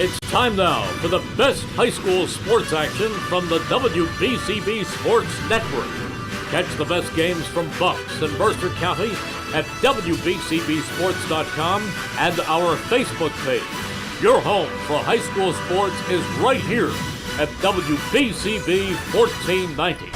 It's time now for the best high school sports action from the WBCB Sports Network. Catch the best games from Bucks and Mercer County at WBCBSports.com and our Facebook page. Your home for high school sports is right here at WBCB 1490.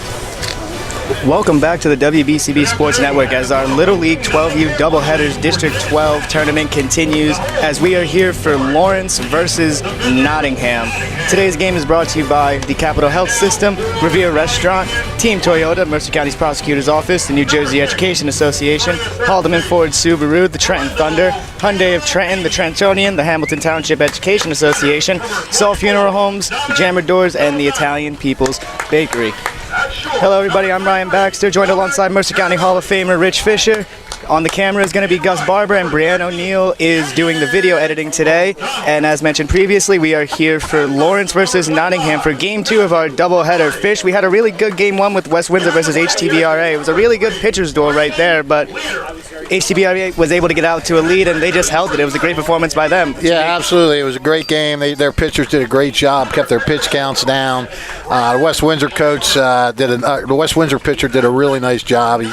Welcome back to the WBCB Sports Network as our Little League 12U Doubleheaders District 12 tournament continues as we are here for Lawrence versus Nottingham. Today's game is brought to you by the Capital Health System, Revere Restaurant, Team Toyota, Mercer County's Prosecutor's Office, the New Jersey Education Association, Haldeman Ford Subaru, the Trenton Thunder, Hyundai of Trenton, the Trentonian, the Hamilton Township Education Association, Saul Funeral Homes, Jammer Doors, and the Italian People's Bakery. Hello everybody, I'm Ryan Baxter, joined alongside Mercer County Hall of Famer Rich Fisher. On the camera is going to be Gus Barber, and Brianne O'Neill is doing the video editing today. And as mentioned previously, we are here for Lawrence versus Nottingham for Game 2 of our doubleheader. Fish, we had a really good Game 1 with West Windsor versus HTBRA. It was a really good pitcher's duel right there, but HTBRA was able to get out to a lead, and they just held it. It was a great performance by them. Yeah, absolutely. It was a great game. Their pitchers did a great job, kept their pitch counts down. The West Windsor coach the West Windsor pitcher did a really nice job. He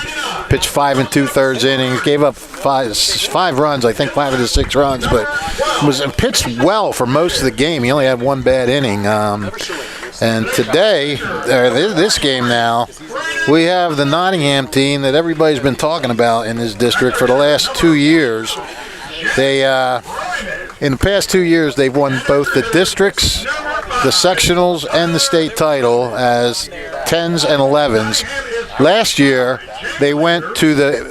pitched 5 2/3 innings, gave up five runs, I think 5 of the 6 runs, but was pitched well for most of the game. He only had one bad inning. And today, this game now, we have the Nottingham team that everybody's been talking about in this district for the last 2 years. They, in the past 2 years, they've won both the districts, the sectionals, and the state title as 10s and 11s. Last year, they went to the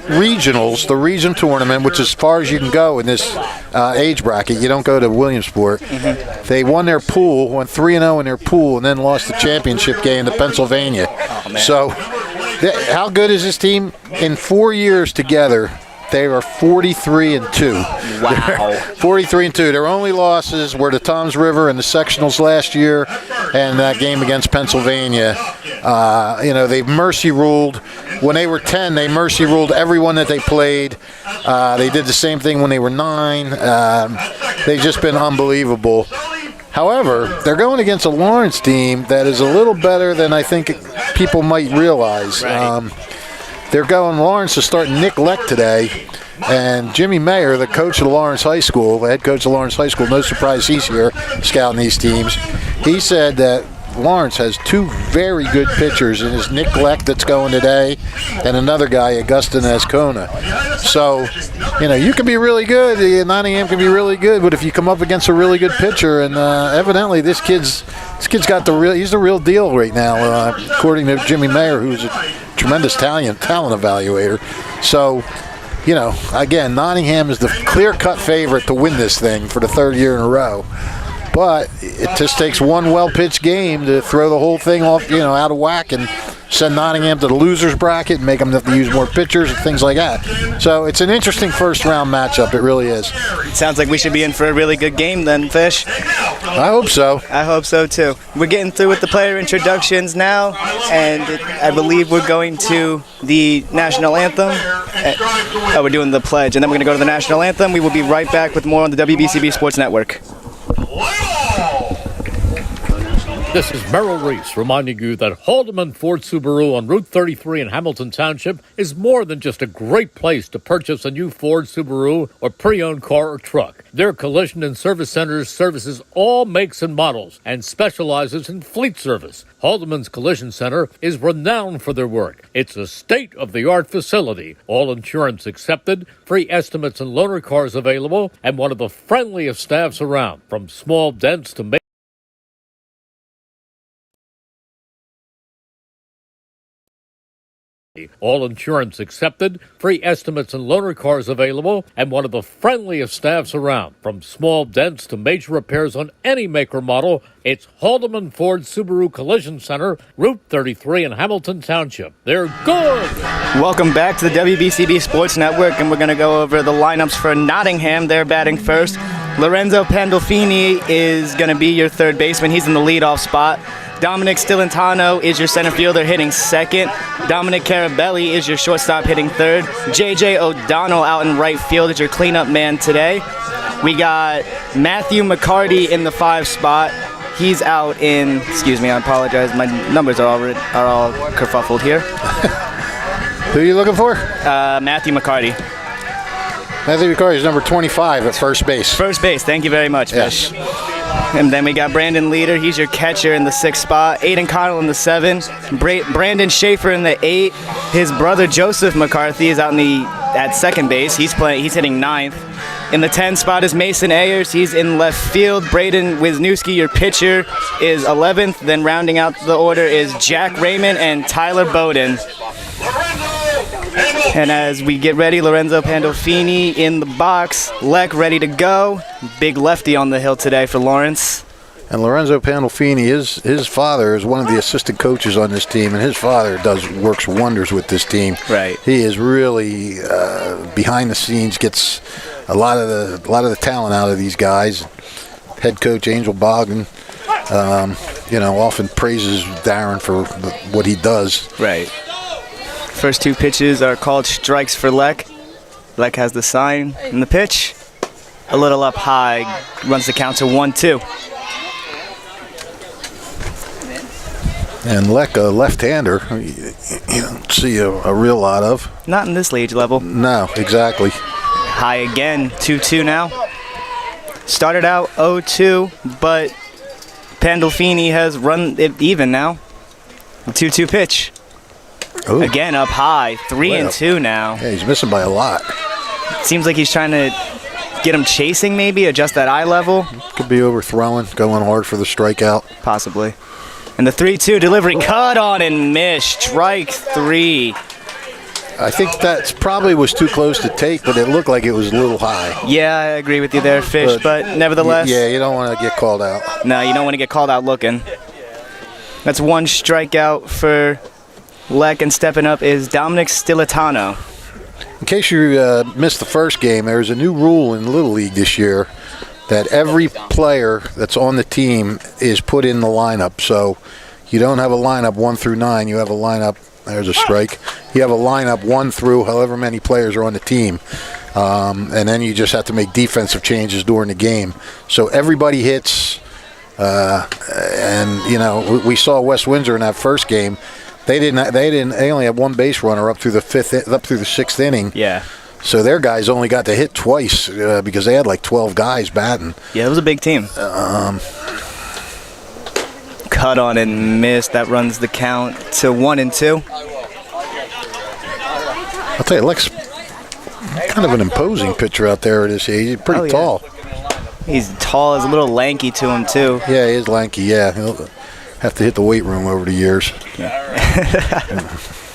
regionals, the region tournament, which is as far as you can go in this age bracket. You don't go to Williamsport. Mm-hmm. They won their pool, went 3-0 in their pool, and then lost the championship game to Pennsylvania. Oh, so how good is this team? In 4 years together, they are 43-2. Wow. 43-2. Their only losses were the Toms River and the sectionals last year, and that game against Pennsylvania. They've mercy ruled. When they were 10, they mercy ruled everyone that they played. They did the same thing when they were 9. They've just been unbelievable. However, they're going against a Lawrence team that is a little better than I think people might realize. Right. They're going Lawrence to start Nick Leck today, and Jimmy Mayer, the coach of Lawrence High School, the head coach of Lawrence High School, no surprise he's here scouting these teams. He said that Lawrence has 2 very good pitchers, and it's Nick Leck that's going today, and another guy, Augustin Ascona. So, you can be really good. Nottingham can be really good, but if you come up against a really good pitcher, and evidently this kid's got he's the real deal right now, according to Jimmy Mayer, who's a tremendous talent evaluator. So, again, Nottingham is the clear-cut favorite to win this thing for the 3rd year in a row. But it just takes one well-pitched game to throw the whole thing off, out of whack and send Nottingham to the loser's bracket and make them have to use more pitchers and things like that. So it's an interesting first-round matchup. It really is. Sounds like we should be in for a really good game then, Fish. I hope so. I hope so, too. We're getting through with the player introductions now, and I believe we're going to the national anthem. We're doing the pledge, and then we're going to go to the national anthem. We will be right back with more on the WBCB Sports Network. This is Merrill Reese reminding you that Haldeman Ford Subaru on Route 33 in Hamilton Township is more than just a great place to purchase a new Ford Subaru or pre-owned car or truck. Their collision and service centers services all makes and models and specializes in fleet service. Haldeman's Collision Center is renowned for their work. It's a state-of-the-art facility, all insurance accepted, free estimates and loaner cars available, and one of the friendliest staffs around. From small dents to all insurance accepted, free estimates and loaner cars available, and one of the friendliest staffs around. From small dents to major repairs on any make or model, it's Haldeman Ford Subaru Collision Center, Route 33 in Hamilton Township. They're good! Welcome back to the WBCB Sports Network, and we're going to go over the lineups for Nottingham. They're batting first. Lorenzo Pandolfini is going to be your third baseman. He's in the leadoff spot. Dominic Stilantano is your center fielder hitting second. Dominic Carabelli is your shortstop hitting third. JJ O'Donnell out in right field is your cleanup man today. We got Matthew McCarty in the 5 spot. He's out in, excuse me, I apologize. My numbers are all kerfuffled here. Who are you looking for? Matthew McCarty. Matthew McCarty is number 25 at first base. First base, thank you very much, Fish. And then we got Brandon Leader. He's your catcher in the 6th spot. Aiden Connell in the 7. Brandon Schaefer in the 8. His brother Joseph McCarthy is out at second base. He's hitting 9th. In the 10 spot is Mason Ayers. He's in left field. Braden Wisniewski, your pitcher, is 11th. Then rounding out the order is Jack Raymond and Tyler Bowden. And as we get ready, Lorenzo Pandolfini in the box. Lek ready to go. Big lefty on the hill today for Lawrence. And Lorenzo Pandolfini, his father is one of the assistant coaches on this team, and his father works wonders with this team. Right. He is really behind the scenes, gets a lot of the talent out of these guys. Head coach Angel Bogdan, often praises Darren for what he does. Right. First 2 pitches are called strikes for Lek. Lek has the sign and the pitch. A little up high, runs the count to 1-2. And Lek, a left-hander, you don't see a real lot of. Not in this age level. No, exactly. High again, 2-2 now. Started out 0-2, but Pandolfini has run it even now. 2-2 pitch. Ooh. Again up high, 3-2 now. Yeah, he's missing by a lot. Seems like he's trying to get him chasing maybe, adjust that eye level. Could be overthrowing, going hard for the strikeout. Possibly. And the 3-2 delivery, cut on and miss, strike 3. I think that probably was too close to take, but it looked like it was a little high. Yeah, I agree with you there, Fish, but nevertheless. Yeah, you don't want to get called out. No, you don't want to get called out looking. That's 1 strikeout for Lek, and stepping up is Dominic Stilantano. In case you missed the first game, there's a new rule in Little League this year that every player that's on the team is put in the lineup. So you don't have a lineup 1 through 9. You have a lineup, there's a strike. You have a lineup 1 through however many players are on the team. And then you just have to make defensive changes during the game. So everybody hits. And, we saw West Windsor in that first game. They only had 1 base runner up through the 6th inning. Yeah. So their guys only got to hit twice because they had like 12 guys batting. Yeah, it was a big team. Cut on and missed. That runs the count to 1-2. I'll tell you, Lex, kind of an imposing pitcher out there at his age. He's pretty tall. He's tall, is a little lanky to him too. Yeah, he is lanky. Yeah, he'll have to hit the weight room over the years.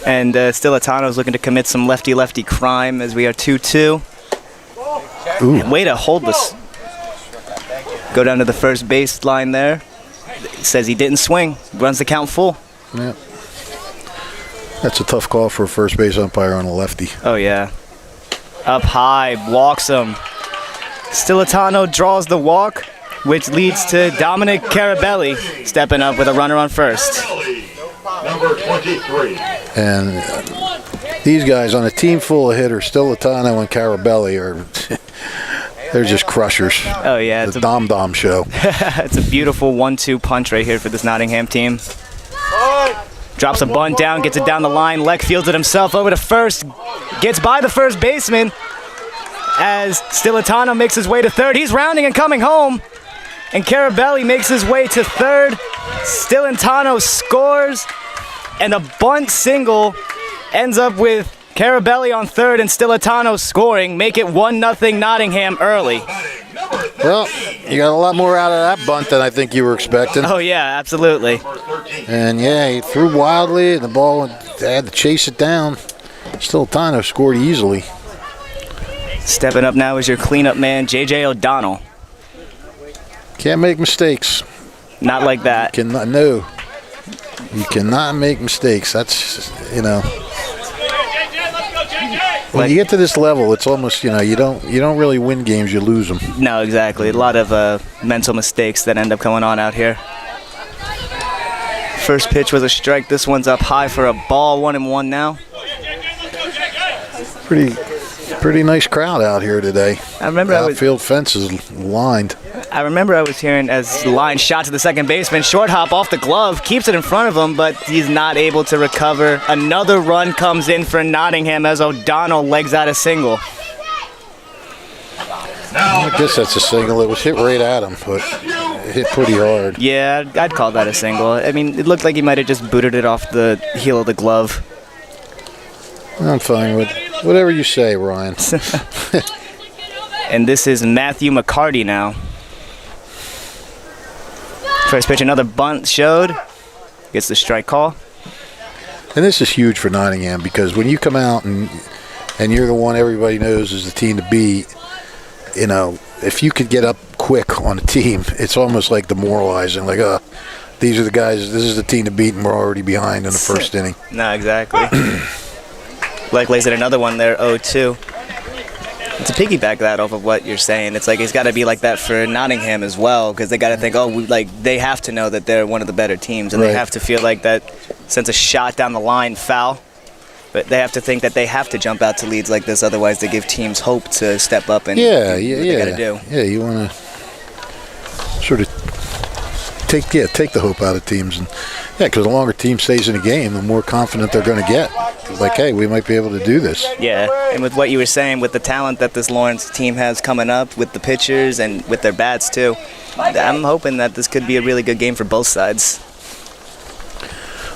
And Stilantano's looking to commit some lefty-lefty crime as we are 2-2. Ooh. Way to hold this. Go down to the first base line there. It says he didn't swing. Runs the count full. Yeah. That's a tough call for a first base umpire on a lefty. Oh, yeah. Up high, walks him. Stilantano draws the walk, which leads to Dominic Carabelli stepping up with a runner on first. Number 23. And these guys on a team full of hitters, Stilantano and Carabelli, they're just crushers. Oh, yeah. It's a dom-dom show. It's a beautiful 1-2 punch right here for this Nottingham team. Drops a bunt down, gets it down the line. Lek fields it himself over to first. Gets by the first baseman as Stilantano makes his way to third. He's rounding and coming home. And Carabelli makes his way to third. Stilantano scores. And a bunt single ends up with Carabelli on third and Stilantano scoring. Make it 1-0 Nottingham early. Well, you got a lot more out of that bunt than I think you were expecting. Oh, yeah, absolutely. And, yeah, he threw wildly, and the ball had to chase it down. Stilantano scored easily. Stepping up now is your cleanup man, J.J. O'Donnell. Can't make mistakes. Not like that. No. You cannot make mistakes. That's, When you get to this level, it's almost, you don't really win games, you lose them. No, exactly. A lot of mental mistakes that end up going on out here. First pitch was a strike. This one's up high for a ball. 1-1 now. Pretty nice crowd out here today. I remember outfield fence is lined. I remember I was hearing as the line shot to the second baseman, short hop off the glove, keeps it in front of him, but he's not able to recover. Another run comes in for Nottingham as O'Donnell legs out a single. I guess that's a single. It was hit right at him, but it hit pretty hard. Yeah, I'd call that a single. I mean, it looked like he might have just booted it off the heel of the glove. I'm fine with whatever you say, Ryan. And this is Matthew McCarty now. First pitch, another bunt showed. Gets the strike call. And this is huge for Nottingham because when you come out and you're the one everybody knows is the team to beat, if you could get up quick on a team, it's almost like demoralizing. Like, these are the guys, this is the team to beat, and we're already behind in the first inning. No, exactly. Blake lays in another one there, 0-2. To piggyback that off of what you're saying, it's like it's got to be like that for Nottingham as well, because they got to think, they have to know that they're one of the better teams, and right. They have to feel like that sends a shot down the line, foul. But they have to think that they have to jump out to leads like this, otherwise they give teams hope to step up and do what they got to do. Yeah, you want to sort of take the hope out of teams, and because the longer team stays in the game, the more confident they're going to get. It's like, hey, we might be able to do this. Yeah, and with what you were saying, with the talent that this Lawrence team has coming up, with the pitchers and with their bats too, I'm hoping that this could be a really good game for both sides.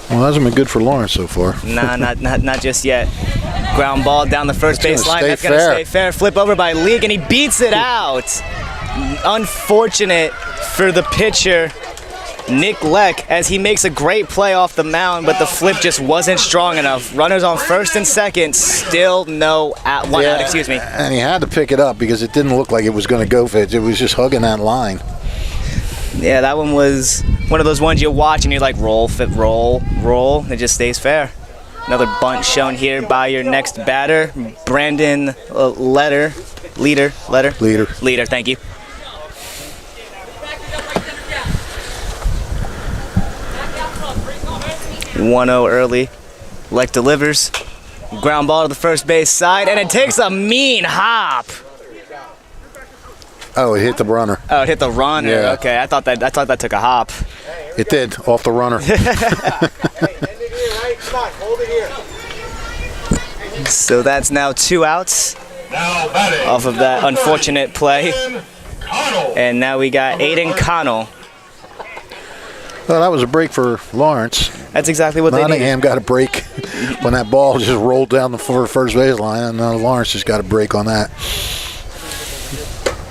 Well, it hasn't been good for Lawrence so far. Nah, not just yet. Ground ball down the first base line. That's going to stay fair. Flip over by Leak, and he beats it out. Unfortunate for the pitcher, Nick Leck, as he makes a great play off the mound, but the flip just wasn't strong enough. Runners on first and second, still no one out, excuse me. And he had to pick it up because it didn't look like it was going to go for it. It was just hugging that line. Yeah, that one was one of those ones you watch and you're like, roll, fit, roll. It just stays fair. Another bunt shown here by your next batter, Brandon Leader, thank you. 1-0 early. Leck delivers. Ground ball to the first base side, and it takes a mean hop. Oh, it hit the runner. Oh, it hit the runner. Yeah. Okay, I thought that took a hop. It did, off the runner. So that's now 2 outs off of that unfortunate play. And now we got Aiden Connell. Well, that was a break for Lawrence. That's exactly what they needed. Nottingham got a break when that ball just rolled down the first baseline, and Lawrence just got a break on that.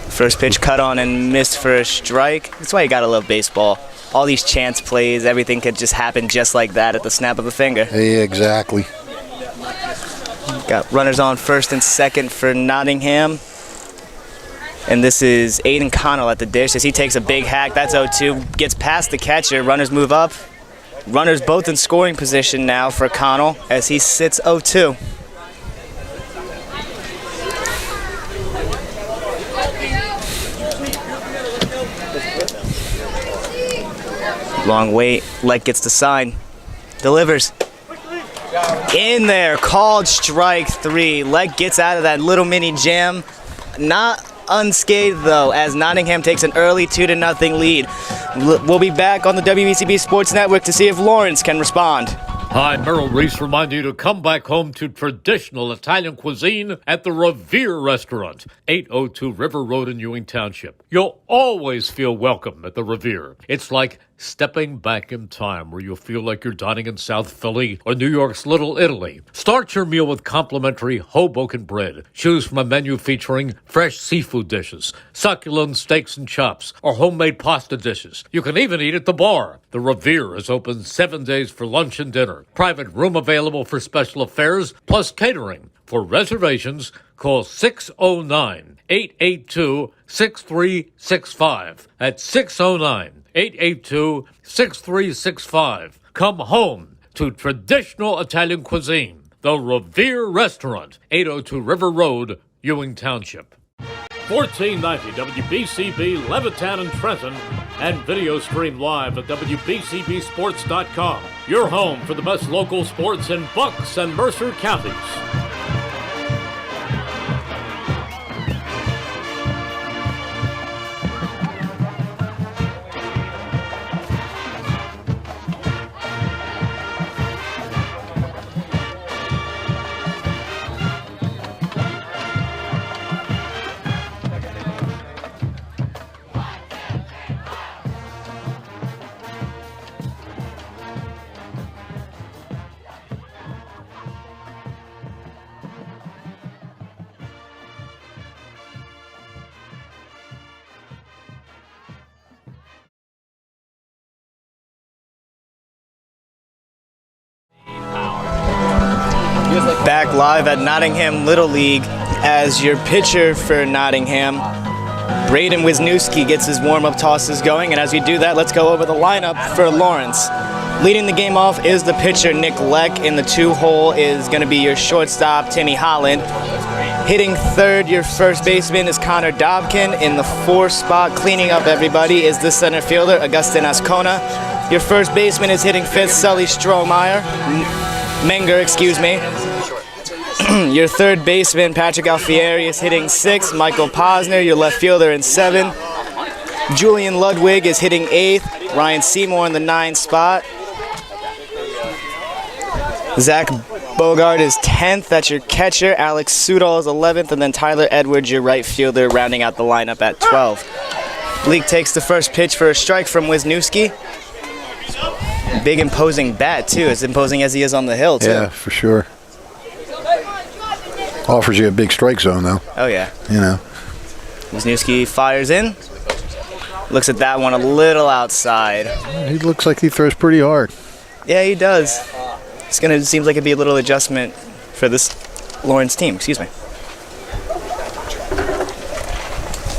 First pitch cut on and missed for a strike. That's why you gotta love baseball. All these chance plays, everything could just happen just like that at the snap of a finger. Yeah, exactly. Got runners on first and second for Nottingham. And this is Aiden Connell at the dish as he takes a big hack. That's 0-2. Gets past the catcher. Runners move up. Runners both in scoring position now for Connell as he sits 0-2. Long wait. Leck gets the sign. Delivers. In there. Called strike 3. Leck gets out of that little mini jam. Not unscathed though, as Nottingham takes an early 2-0 lead. We'll be back on the WBCB Sports Network to see if Lawrence can respond. Hi, Merrill Reese reminding you to come back home to traditional Italian cuisine at the Revere Restaurant, 802 River Road in Ewing Township. You'll always feel welcome at the Revere. It's like stepping back in time where you'll feel like you're dining in South Philly or New York's Little Italy. Start your meal with complimentary Hoboken bread. Choose from a menu featuring fresh seafood dishes, succulent steaks and chops, or homemade pasta dishes. You can even eat at the bar. The Revere is open 7 days for lunch and dinner. Private room available for special affairs, plus catering. For reservations, call 609-882-6365. That's 609-882-6365. Come home to traditional Italian cuisine. The The Revere Restaurant, 802 River Road, Ewing Township. 1490 WBCB, Levittown and Trenton, and video stream live at WBCBsports.com. Your home for the best local sports in Bucks and Mercer counties. Back live at Nottingham Little League as your pitcher for Nottingham, Braden Wisniewski, gets his warm-up tosses going. And as we do that, let's go over the lineup for Lawrence. Leading the game off is the pitcher, Nick Leck. In the 2-hole is going to be your shortstop, Timmy Holland. Hitting third, your first baseman is Connor Dobkin. In the 4 spot, cleaning up everybody, is the center fielder, Augustin Ascona. Your first baseman is hitting fifth, Sully Menger, excuse me. Your third baseman, Patrick Alfieri, is hitting 6th. Michael Posner, your left fielder, in 7. Julian Ludwig is hitting 8th. Ryan Seymour in the 9 spot. Zach Bogart is 10th. That's your catcher. Alex Sudol is 11th. And then Tyler Edwards, your right fielder, rounding out the lineup at 12. Leak takes the first pitch for a strike from Wisniewski. Big imposing bat, too. As imposing as he is on the hill, too. Yeah, for sure. Offers you a big strike zone, though. Oh, yeah. You know. Wisniewski fires in. Looks at that one a little outside. He looks like he throws pretty hard. Yeah, he does. Seems like it'd be a little adjustment for this Lawrence team. Excuse me.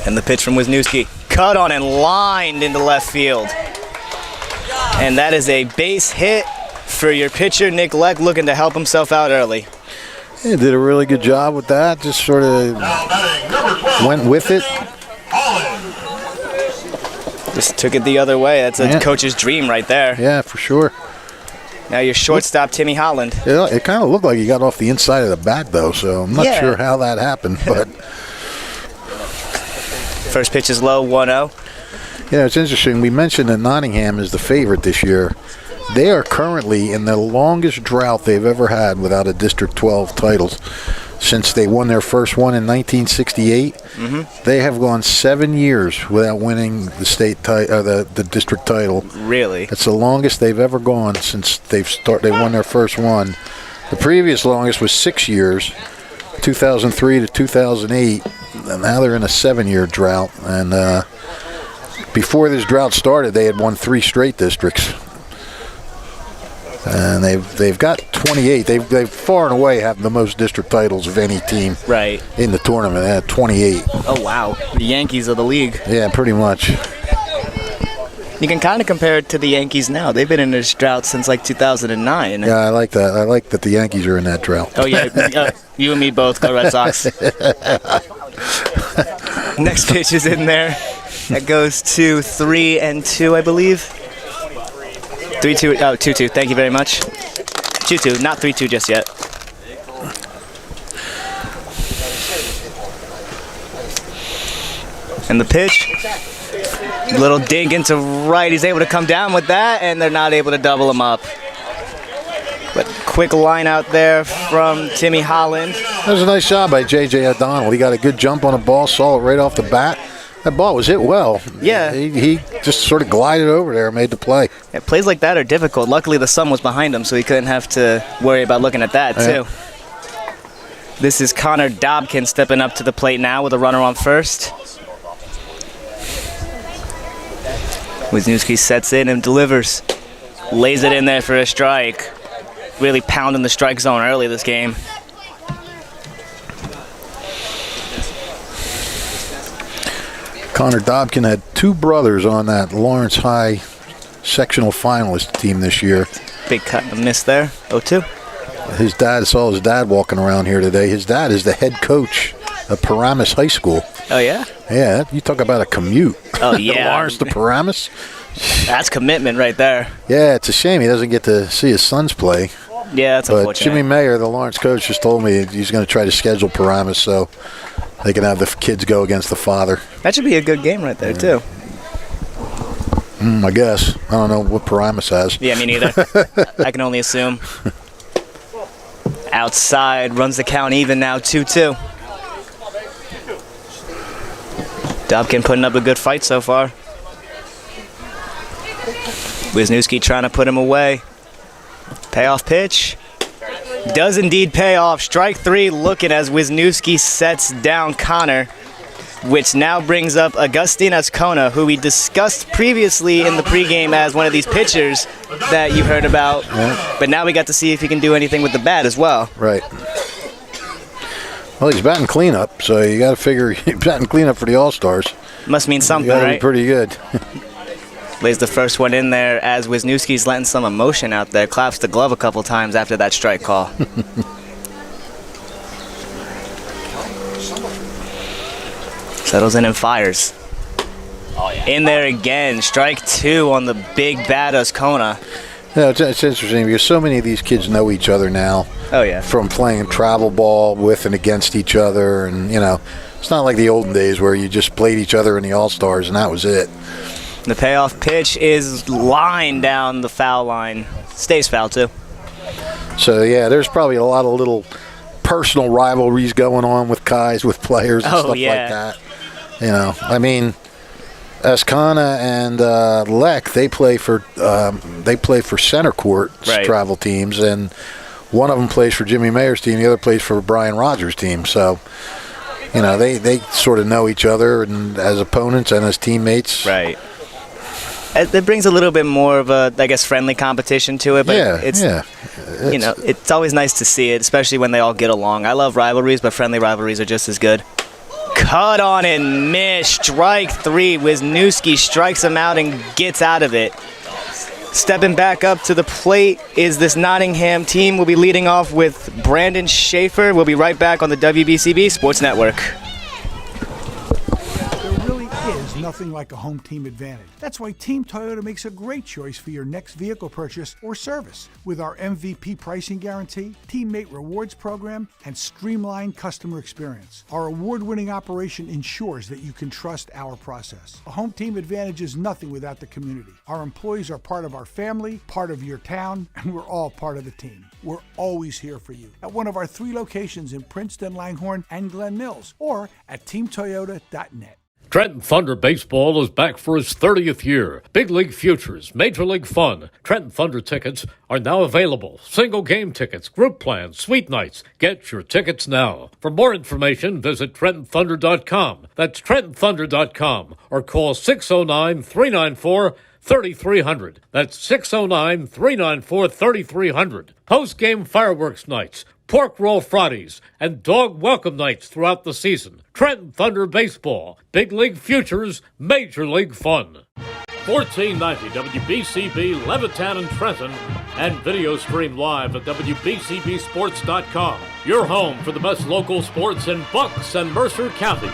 And the pitch from Wisniewski. Cut on and lined into left field. And that is a base hit for your pitcher, Nick Leck, looking to help himself out early. He did a really good job with that. Just sort of went with it. Just took it the other way. That's a coach's dream right there. Yeah, for sure. Now your shortstop, Timmy Holland. Yeah, it kind of looked like he got off the inside of the bat, though, so I'm not sure how that happened. But first pitch is low, 1-0. Yeah, it's interesting. We mentioned that Nottingham is the favorite this year. They are currently in the longest drought they've ever had without a District 12 title. Since they won their first one in 1968, they have gone 7 years without winning the state the district title. Really? It's the longest they've ever gone since they won their first one. The previous longest was 6 years, 2003 to 2008, and now they're in a 7-year drought. And before this drought started, they had won 3 straight districts. And they've got 28. They've far and away have the most district titles of any team in the tournament. They had 28. Oh, wow. The Yankees of the league. Yeah, pretty much. You can kind of compare it to the Yankees now. They've been in this drought since like 2009. Yeah, I like that. I like that the Yankees are in that drought. Oh, yeah. You and me both, go Red Sox. Next pitch is in there. That goes to 3-2, I believe. 3-2. Oh, 2-2. Thank you very much. 2-2, not 3-2 just yet. And the pitch. Little dig into right. He's able to come down with that, and they're not able to double him up. But quick line out there from Timmy Holland. That was a nice job by J.J. O'Donnell. He got a good jump on the ball, saw it right off the bat. That ball was hit well. Yeah. He just sort of glided over there and made the play. Yeah, plays like that are difficult. Luckily, the sun was behind him, so he couldn't have to worry about looking at that, too. This is Connor Dobkin stepping up to the plate now with a runner on first. Wisniewski sets in and delivers. Lays it in there for a strike. Really pounding the strike zone early this game. Connor Dobkin had 2 brothers on that Lawrence High sectional finalist team this year. Big cut and a miss there. 0-2. His dad, saw his dad walking around here today. His dad is the head coach of Paramus High School. Oh, yeah? Yeah, you talk about a commute. Oh, yeah. Lawrence to Paramus. That's commitment right there. Yeah, it's a shame he doesn't get to see his sons play. Yeah, that's But unfortunate. Jimmy Mayer, the Lawrence coach, just told me he's going to try to schedule Paramus so they can have the kids go against the father. That should be a good game right there, too. I guess. I don't know what Paramus has. Yeah, me neither. I can only assume. Outside, runs the count even now, 2-2. Dobkin putting up a good fight so far. Wisniewski trying to put him away. Payoff pitch. Does indeed pay off. Strike 3 looking as Wisniewski sets down Connor, which now brings up Agustin Ascona, who we discussed previously in the pregame as one of these pitchers that you heard about. Yeah. But now we got to see if he can do anything with the bat as well. Right. Well, he's batting cleanup, so you got to figure he's batting cleanup for the All-Stars. Must mean You something, got to be right? pretty good. Lays the first one in there as Wisniewski's letting some emotion out there. Claps the glove a couple times after that strike call. Settles in and fires. In there again. Strike 2 on the big bat Ascona. Yeah, it's interesting because so many of these kids know each other now. Oh, yeah. From playing travel ball with and against each other, and it's not like the olden days where you just played each other in the All-Stars and that was it. The payoff pitch is lined down the foul line. Stays foul, too. So yeah, there's probably a lot of little personal rivalries going on with guys, with players and stuff like that. I mean, Ascana and Leck, they play for center court travel teams, and one of them plays for Jimmy Mayer's team, the other plays for Brian Rogers' team. So, they sort of know each other and as opponents and as teammates. Right. It brings a little bit more of a, I guess, friendly competition to it. But it's always nice to see it, especially when they all get along. I love rivalries, but friendly rivalries are just as good. Cut on and miss. Strike 3. Wisniewski strikes him out and gets out of it. Stepping back up to the plate is this Nottingham team. We'll be leading off with Brandon Schaefer. We'll be right back on the WBCB Sports Network. Nothing like a home team advantage. That's why Team Toyota makes a great choice for your next vehicle purchase or service. With our MVP pricing guarantee, teammate rewards program, and streamlined customer experience, our award-winning operation ensures that you can trust our process. A home team advantage is nothing without the community. Our employees are part of our family, part of your town, and we're all part of the team. We're always here for you at one of our 3 locations in Princeton, Langhorne, and Glen Mills, or at teamtoyota.net. Trenton Thunder Baseball is back for its 30th year. Big League Futures, Major League Fun. Trenton Thunder tickets are now available. Single game tickets, group plans, suite nights. Get your tickets now. For more information, visit TrentonThunder.com. That's TrentonThunder.com. Or call 609-394-3300. That's 609-394-3300. Post-game fireworks nights, pork roll Fridays, and dog welcome nights throughout the season. Trenton Thunder Baseball, Big League Futures, Major League Fun. 1490 WBCB Levittown and Trenton, and video stream live at WBCBsports.com. Your home for the best local sports in Bucks and Mercer counties.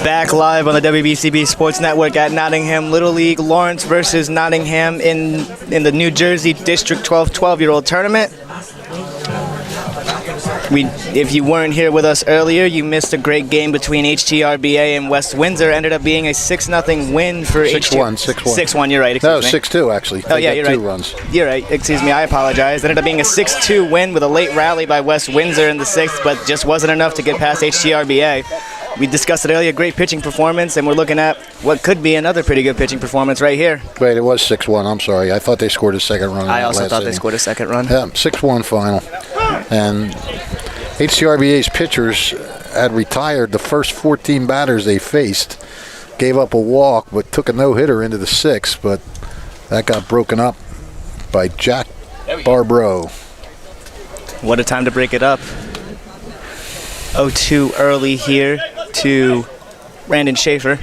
Back live on the WBCB Sports Network at Nottingham Little League. Lawrence versus Nottingham in the New Jersey District 12-year-old tournament. If you weren't here with us earlier, you missed a great game between HTRBA and West Windsor. Ended up being a 6-0 win for 6-1. 6-1, you're right. No, Excuse me. 6-2 actually. Oh, yeah, They you're got right. 2 runs. You're right. Excuse me. I apologize. Ended up being a 6-2 win with a late rally by West Windsor in the 6th, but just wasn't enough to get past HTRBA. we discussed it earlier, great pitching performance, and we're looking at what could be another pretty good pitching performance right here. Wait, it was 6-1. I'm sorry. I thought they scored a second run. I also thought they scored a second run. Yeah, 6-1 final. And HCRBA's pitchers had retired the first 14 batters they faced. Gave up a walk, but took a no-hitter into the sixth, but that got broken up by Jack Barbro. What a time to break it up. 0-2 early here to Brandon Schaefer.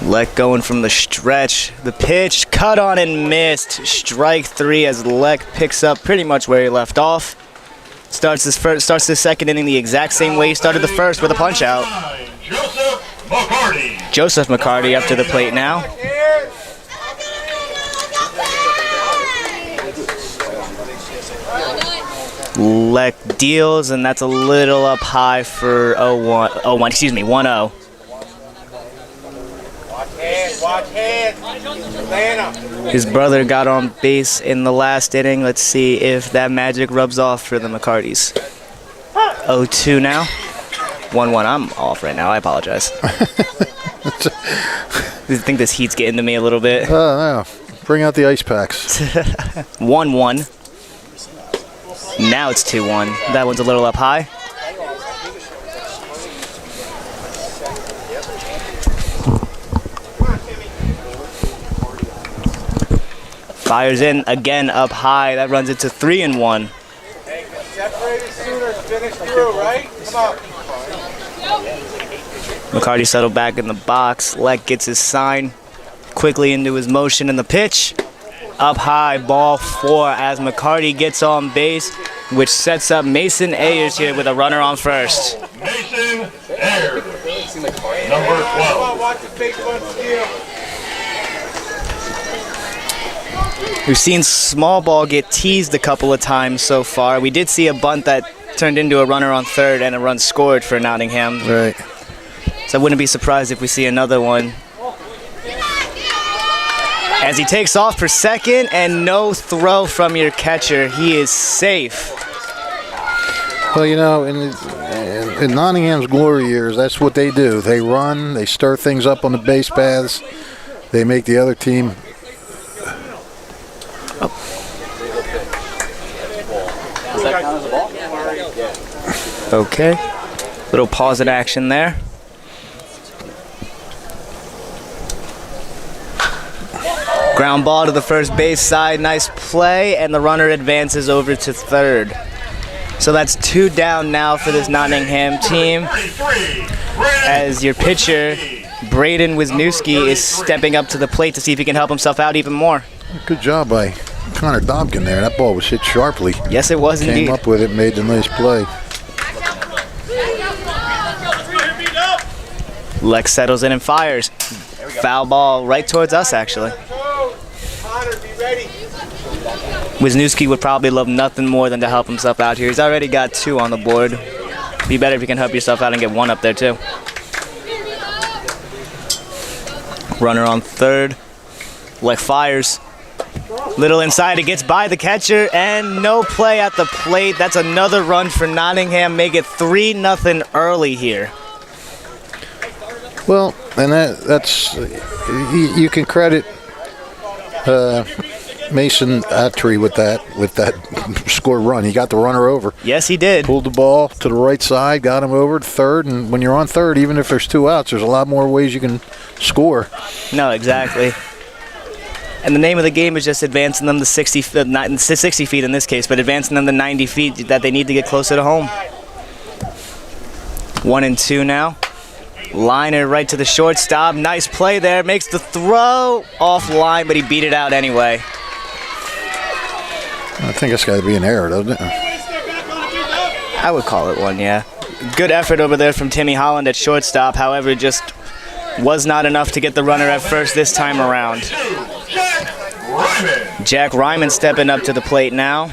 Leck going from the stretch. The pitch, cut on and missed. Strike 3 as Leck picks up pretty much where he left off. Starts the second inning the exact same way he started the first with a punch out. Joseph McCarty up to the plate now. Leck deals, and that's a little up high for 1-0. His brother got on base in the last inning. Let's see if that magic rubs off for the McCartys. 0-2 now. 1-1. I'm off right now. I apologize. I think this heat's getting to me a little bit. No. Bring out the ice packs. 1-1. Now it's 2-1. That one's a little up high. Fires in again up high. That runs it to 3-1. Separated sooner, finish through, right? Come on. McCarty settled back in the box. Leck gets his sign quickly into his motion, and the pitch up high, ball 4 as McCarty gets on base, which sets up Mason Ayers here with a runner on first. Mason Ayers, number 12. Watch the big one steal. We've seen small ball get teased a couple of times so far. We did see a bunt that turned into a runner on third and a run scored for Nottingham. Right. So I wouldn't be surprised if we see another one. As he takes off for second and no throw from your catcher, he is safe. Well, you know, in Nottingham's glory years, that's what they do. They run, they stir things up on the base paths, they make the other team. Okay. Little pause in action there. Ground ball to the first base side. Nice play, and the runner advances over to third. So that's 2 down now for this Nottingham team. As your pitcher, Braden Wisniewski, is stepping up to the plate to see if he can help himself out even more. Good job by Connor Dobkin there. That ball was hit sharply. Yes, it was indeed. Came up with it, made the nice play. Lex settles in and fires. Foul ball right towards us, actually. Wisniewski would probably love nothing more than to help himself out here. He's already got 2 on the board. Be better if you can help yourself out and get 1 up there, too. Runner on third. Lex fires. Little inside, it gets by the catcher, and no play at the plate. That's another run for Nottingham. Make it 3-0 early here. Well, and that's you can credit Mason Attry with that score run. He got the runner over. Yes, he did. Pulled the ball to the right side, got him over to third, and when you're on third, even if there's 2 outs, there's a lot more ways you can score. No, exactly. And the name of the game is just advancing them to 60 feet in this case, but advancing them to 90 feet that they need to get closer to home. 1-2 now. Liner right to the shortstop. Nice play there. Makes the throw offline, but he beat it out anyway. I think it's got to be an error, doesn't it? I would call it one, yeah. Good effort over there from Timmy Holland at shortstop. However, just was not enough to get the runner at first this time around. Jack Ryman stepping up to the plate now.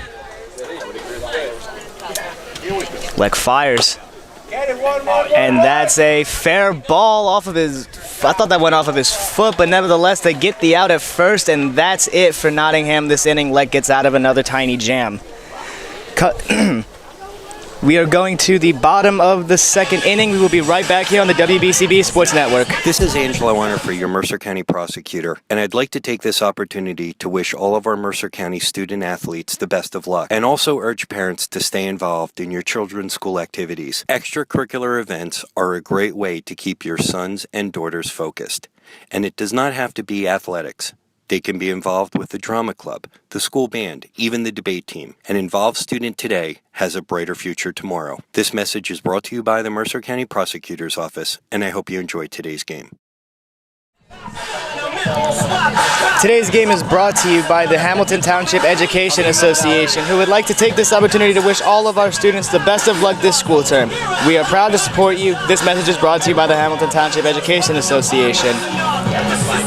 Leck fires. And that's a fair ball off of his... I thought that went off of his foot, but nevertheless, they get the out at first, and that's it for Nottingham this inning. Leck gets out of another tiny jam. We are going to the bottom of the second inning. We will be right back here on the WBCB Sports Network. This is Angelo Warner, your Mercer County prosecutor, and I'd like to take this opportunity to wish all of our Mercer County student athletes the best of luck, and also urge parents to stay involved in your children's school activities. Extracurricular events are a great way to keep your sons and daughters focused, and it does not have to be athletics. They can be involved with the drama club, the school band, even the debate team. An involved student today has a brighter future tomorrow. This message is brought to you by the Mercer County Prosecutor's Office, and I hope you enjoyed today's game. Today's game is brought to you by the Hamilton Township Education Association, who would like to take this opportunity to wish all of our students the best of luck this school term. We are proud to support you. This message is brought to you by the Hamilton Township Education Association.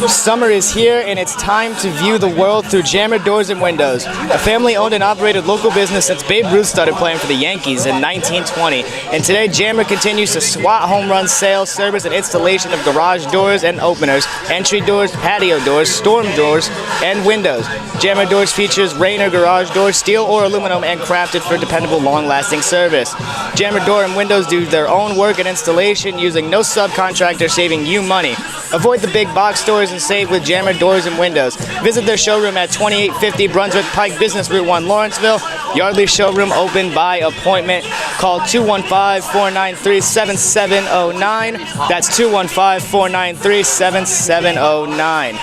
Summer is here, and it's time to view the world through Jammer Doors and Windows, a family-owned and operated local business since Babe Ruth started playing for the Yankees in 1920. And today, Jammer continues to swat home run sales, service, and installation of garage doors and openers, entry doors, patio doors, storm doors, and windows. Jammer Doors features rain or garage doors, steel or aluminum, and crafted for dependable, long-lasting service. Jammer Door and Windows do their own work and installation using no subcontractor, saving you money. Avoid the big box stores and save with Jammer Doors and Windows. Visit their showroom at 2850 Brunswick Pike, Business Route 1, Lawrenceville. Yardley showroom open by appointment. Call 215-493-7709. That's 215-493-7709.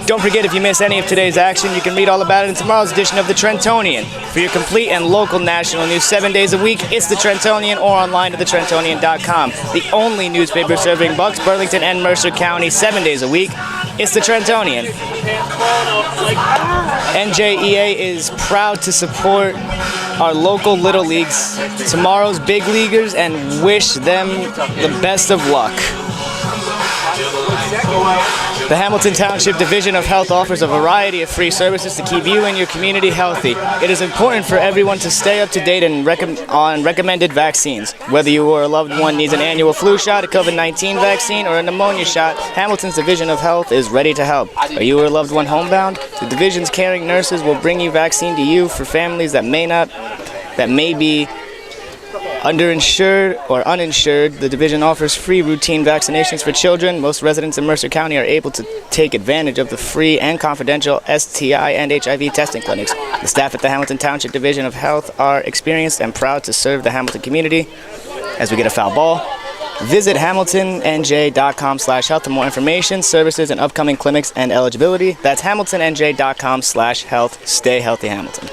Don't forget, if you miss any of today's action, you can read all about it in tomorrow's edition of the Trentonian. For your complete and local national news 7 days a week, it's the Trentonian, or online at thetrentonian.com. The only newspaper serving Bucks, Burlington, and Mercer County 7 days a week. It's the Trentonian. NJEA is proud to support our local Little Leagues, tomorrow's big leaguers, and wish them the best of luck. The Hamilton Township Division of Health offers a variety of free services to keep you and your community healthy. It is important for everyone to stay up to date on recommended vaccines. Whether you or a loved one needs an annual flu shot, a COVID-19 vaccine, or a pneumonia shot, Hamilton's Division of Health is ready to help. Are you or a loved one homebound? The Division's caring nurses will bring you vaccine to you. For families that may be underinsured or uninsured, the division offers free routine vaccinations for children. Most residents in Mercer County are able to take advantage of the free and confidential STI and HIV testing clinics. The staff at the Hamilton Township Division of Health are experienced and proud to serve the Hamilton community. As we get a foul ball, visit hamiltonnj.com/health for more information, services, and upcoming clinics and eligibility. That's hamiltonnj.com/health. Stay healthy, Hamilton.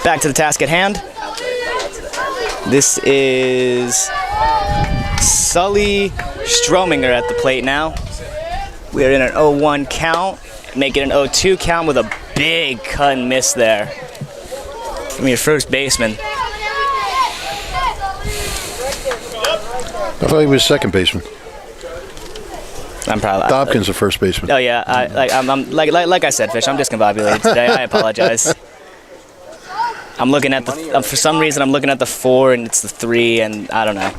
Back to the task at hand. This is Sully Strominger at the plate now. We are in an 0-1 count, making an 0-2 count with a big cut and miss there from your first baseman. I thought he was second baseman. I'm probably Dobkin's the first baseman. Oh yeah, I'm like I said, Fish. I'm discombobulated today. I apologize. I'm looking at for some reason I'm looking at the 4 and it's the 3, and I don't know.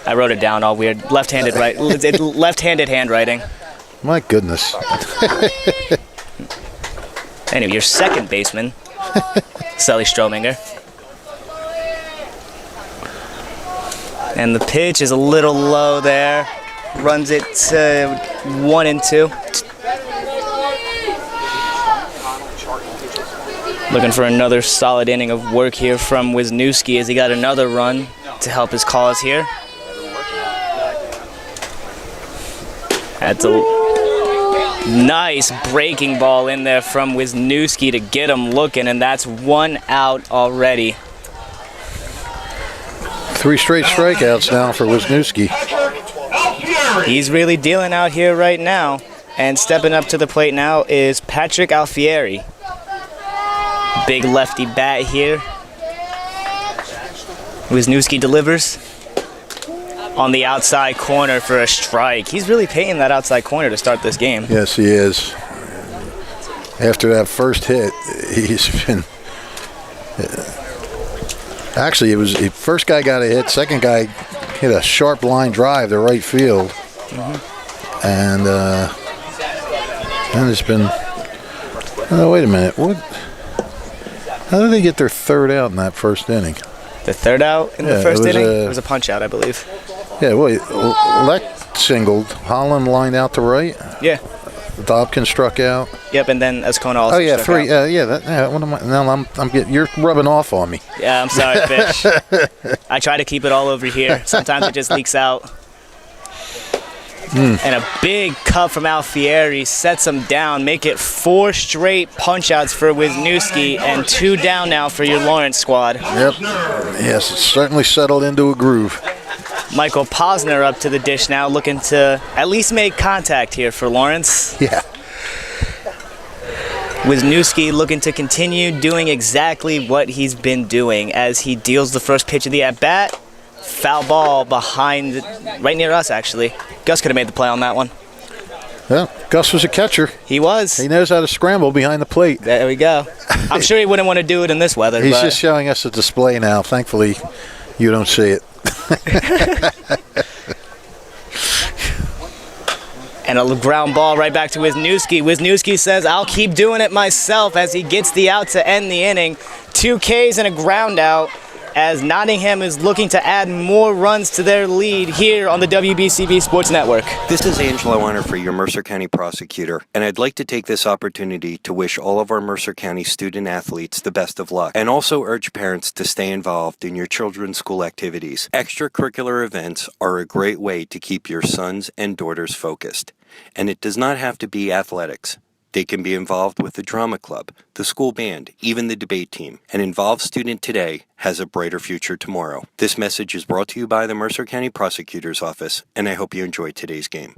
I wrote it down all weird. Left-handed left-handed handwriting. My goodness. Anyway, your second baseman, Sully Strominger. And the pitch is a little low there. Runs it to 1-2. Looking for another solid inning of work here from Wisniewski as he got another run to help his cause here. That's a nice breaking ball in there from Wisniewski to get him looking, and that's 1 out already. 3 straight strikeouts now for Wisniewski. He's really dealing out here right now, and stepping up to the plate now is Patrick Alfieri. Big lefty bat here. Wisniewski delivers on the outside corner for a strike. He's really painting that outside corner to start this game. Yes, he is. After that first hit, he's been... Actually, it was the first guy got a hit, second guy hit a sharp line drive to right field. Mm-hmm. And then it's been... Oh, wait a minute. What? How did they get their third out in that first inning? The third out in the first inning? It was a punch out, I believe. Yeah, well, Leck singled. Holland lined out to right. Yeah. Dobkin struck out. Yep, and then Ascona also struck out. Three. What am I? Now I'm getting. You're rubbing off on me. Yeah, I'm sorry, Fish. I try to keep it all over here. Sometimes it just leaks out. And a big cut from Alfieri sets him down. Make it 4 straight punch-outs for Wisniewski and 2 down now for your Lawrence squad. Yep. Yes, it's certainly settled into a groove. Michael Posner up to the dish now, looking to at least make contact here for Lawrence. Yeah. Wisniewski looking to continue doing exactly what he's been doing as he deals the first pitch of the at-bat. Foul ball behind, right near us, actually. Gus could have made the play on that one. Yeah, Gus was a catcher. He was. He knows how to scramble behind the plate. There we go. I'm sure he wouldn't want to do it in this weather. He's just showing us a display now. Thankfully, you don't see it. And a ground ball right back to Wisniewski. Wisniewski says, I'll keep doing it myself as he gets the out to end the inning. 2 Ks and a ground out as Nottingham is looking to add more runs to their lead here on the WBCB Sports Network. This is Angelo Winterfree, your Mercer County prosecutor, and I'd like to take this opportunity to wish all of our Mercer County student athletes the best of luck, and also urge parents to stay involved in your children's school activities. Extracurricular events are a great way to keep your sons and daughters focused, and it does not have to be athletics. They can be involved with the drama club, the school band, even the debate team. An involved student today has a brighter future tomorrow. This message is brought to you by the Mercer County Prosecutor's Office, and I hope you enjoyed today's game.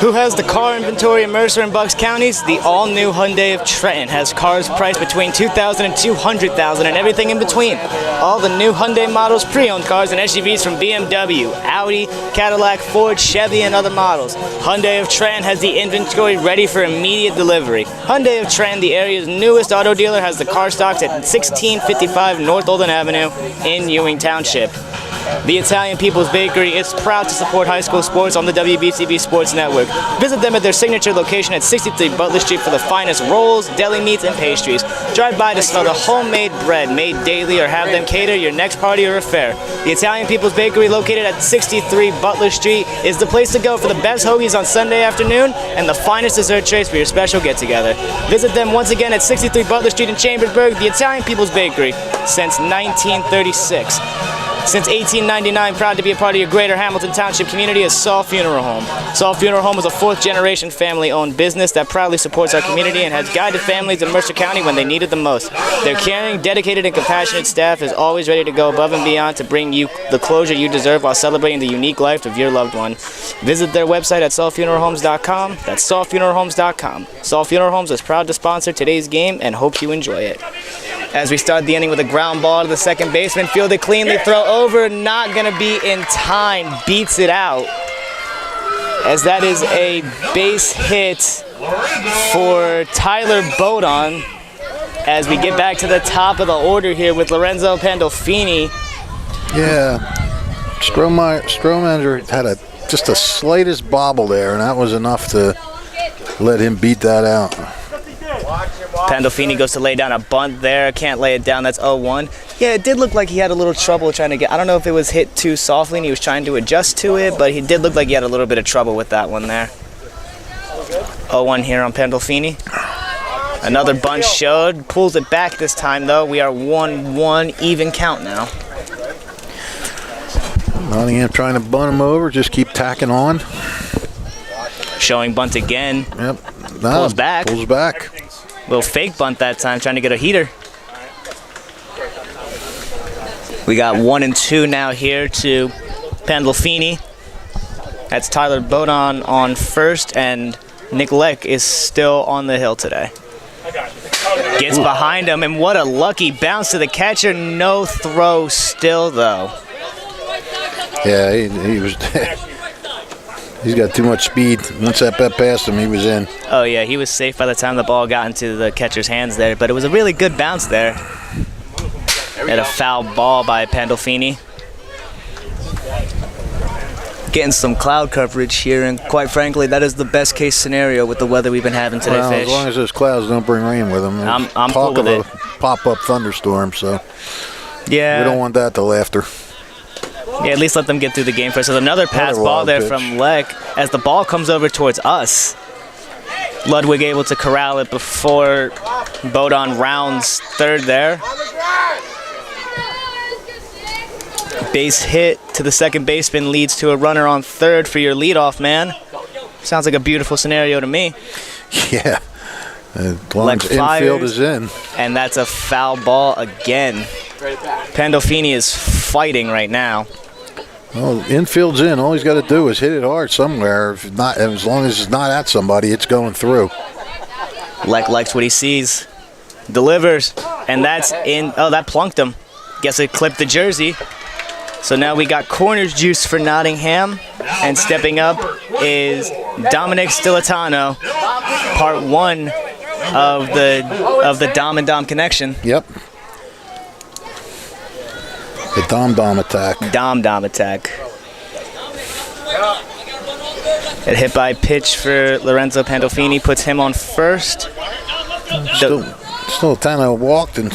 Who has the car inventory in Mercer and Bucks counties? The all-new Hyundai of Trenton has cars priced between $2,000 and $200,000 and everything in between. All the new Hyundai models, pre-owned cars, and SUVs from BMW, Audi, Cadillac, Ford, Chevy, and other models. Hyundai of Trenton has the inventory ready for immediate delivery. Hyundai of Trenton, the area's newest auto dealer, has the car stocks at 1655 North Olden Avenue in Ewing Township. The Italian People's Bakery is proud to support high school sports on the WBCB Sports Network. Visit them at their signature location at 63 Butler Street for the finest rolls, deli meats, and pastries. Drive by to smell the homemade bread made daily or have them cater your next party or affair. The Italian People's Bakery, located at 63 Butler Street, is the place to go for the best hoagies on Sunday afternoon and the finest dessert trays for your special get-together. Visit them once again at 63 Butler Street in Chambersburg, the Italian People's Bakery, since 1936. Since 1899, proud to be a part of your greater Hamilton Township community is Saul Funeral Home. Saul Funeral Home is a 4th-generation family-owned business that proudly supports our community and has guided families in Mercer County when they need it the most. Their caring, dedicated, and compassionate staff is always ready to go above and beyond to bring you the closure you deserve while celebrating the unique life of your loved one. Visit their website at saulfuneralhomes.com. That's saulfuneralhomes.com. Saul Funeral Homes is proud to sponsor today's game and hopes you enjoy it. As we start the inning with a ground ball to the second baseman, fielded cleanly, throw over, not going to be in time, beats it out. As that is a base hit for Tyler Bodon. As we get back to the top of the order here with Lorenzo Pandolfini. Yeah, Stromander had just the slightest bobble there, and that was enough to let him beat that out. Pandolfini goes to lay down a bunt there. Can't lay it down. That's 0-1. Yeah, it did look like he had a little trouble trying to get... I don't know if it was hit too softly and he was trying to adjust to it, but he did look like he had a little bit of trouble with that one there. 0-1 here on Pandolfini. Another bunt showed. Pulls it back this time, though. We are 1-1, even count now. Nottingham trying to bunt him over. Just keep tacking on. Showing bunt again. Yep. Pulls back. Pulls back. Little fake bunt that time, trying to get a heater. We got 1-2 now here to Pandolfini. That's Tyler Bodon on first, and Nick Leck is still on the hill today. Gets behind him, and what a lucky bounce to the catcher. No throw still, though. Yeah, he was... He's got too much speed. Once that bet passed him, he was in. Oh, yeah, he was safe by the time the ball got into the catcher's hands there, but it was a really good bounce there. And a foul ball by Pandolfini. getting some cloud coverage here, and quite frankly, that is the best case scenario with the weather we've been having today, well, Fish. as long as those clouds don't bring rain with them. I'm cool with it. Pop-up thunderstorm, so yeah, we don't want that till after. Yeah, at least let them get through the game first. There's another pass ball there from Leck as the ball comes over towards us. Ludwig able to corral it before Bodon rounds third there. Base hit to the second baseman leads to a runner on third for your leadoff man. Sounds like a beautiful scenario to me. Yeah. As long as infield is in. And that's a foul ball again. Pandolfini is fighting right now. Well, infield's in. All he's got to do is hit it hard somewhere. If not, as long as it's not at somebody, it's going through. Leck likes what he sees. Delivers. And that's in. Oh, that plunked him. Guess it clipped the jersey. So now we got corners juice for Nottingham. And stepping up is Dominic Stilitano. Part one of the Dom and Dom connection. Yep. The Dom attack. Dom attack. A hit by pitch for Lorenzo Pandolfini puts him on first. Stilitano walked and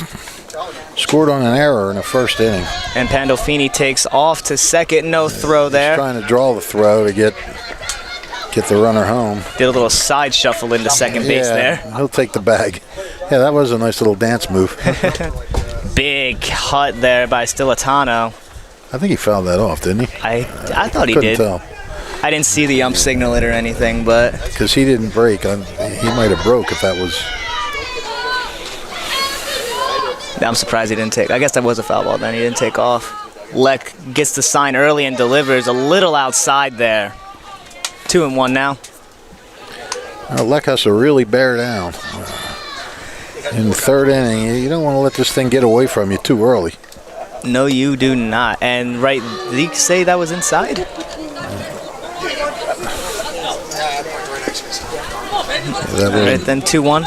scored on an error in the first inning. And Pandolfini takes off to second. No throw there. He's trying to draw the throw to get the runner home. Did a little side shuffle into second base there. He'll take the bag. Yeah, that was a nice little dance move. Big hut there by Stilitano. I think he fouled that off, didn't he? I thought he Couldn't did. tell. I didn't see the ump signal it or anything, but because he didn't break. He might have broke if that was. I'm surprised he didn't take. I guess that was a foul ball then. He didn't take off. Leck gets the sign early and delivers a little outside there. 2-1 now. Leck has to really bear down. In the third inning, you don't want to let this thing get away from you too early. No, you do not. And right, did he say that was inside? Right then, 2-1.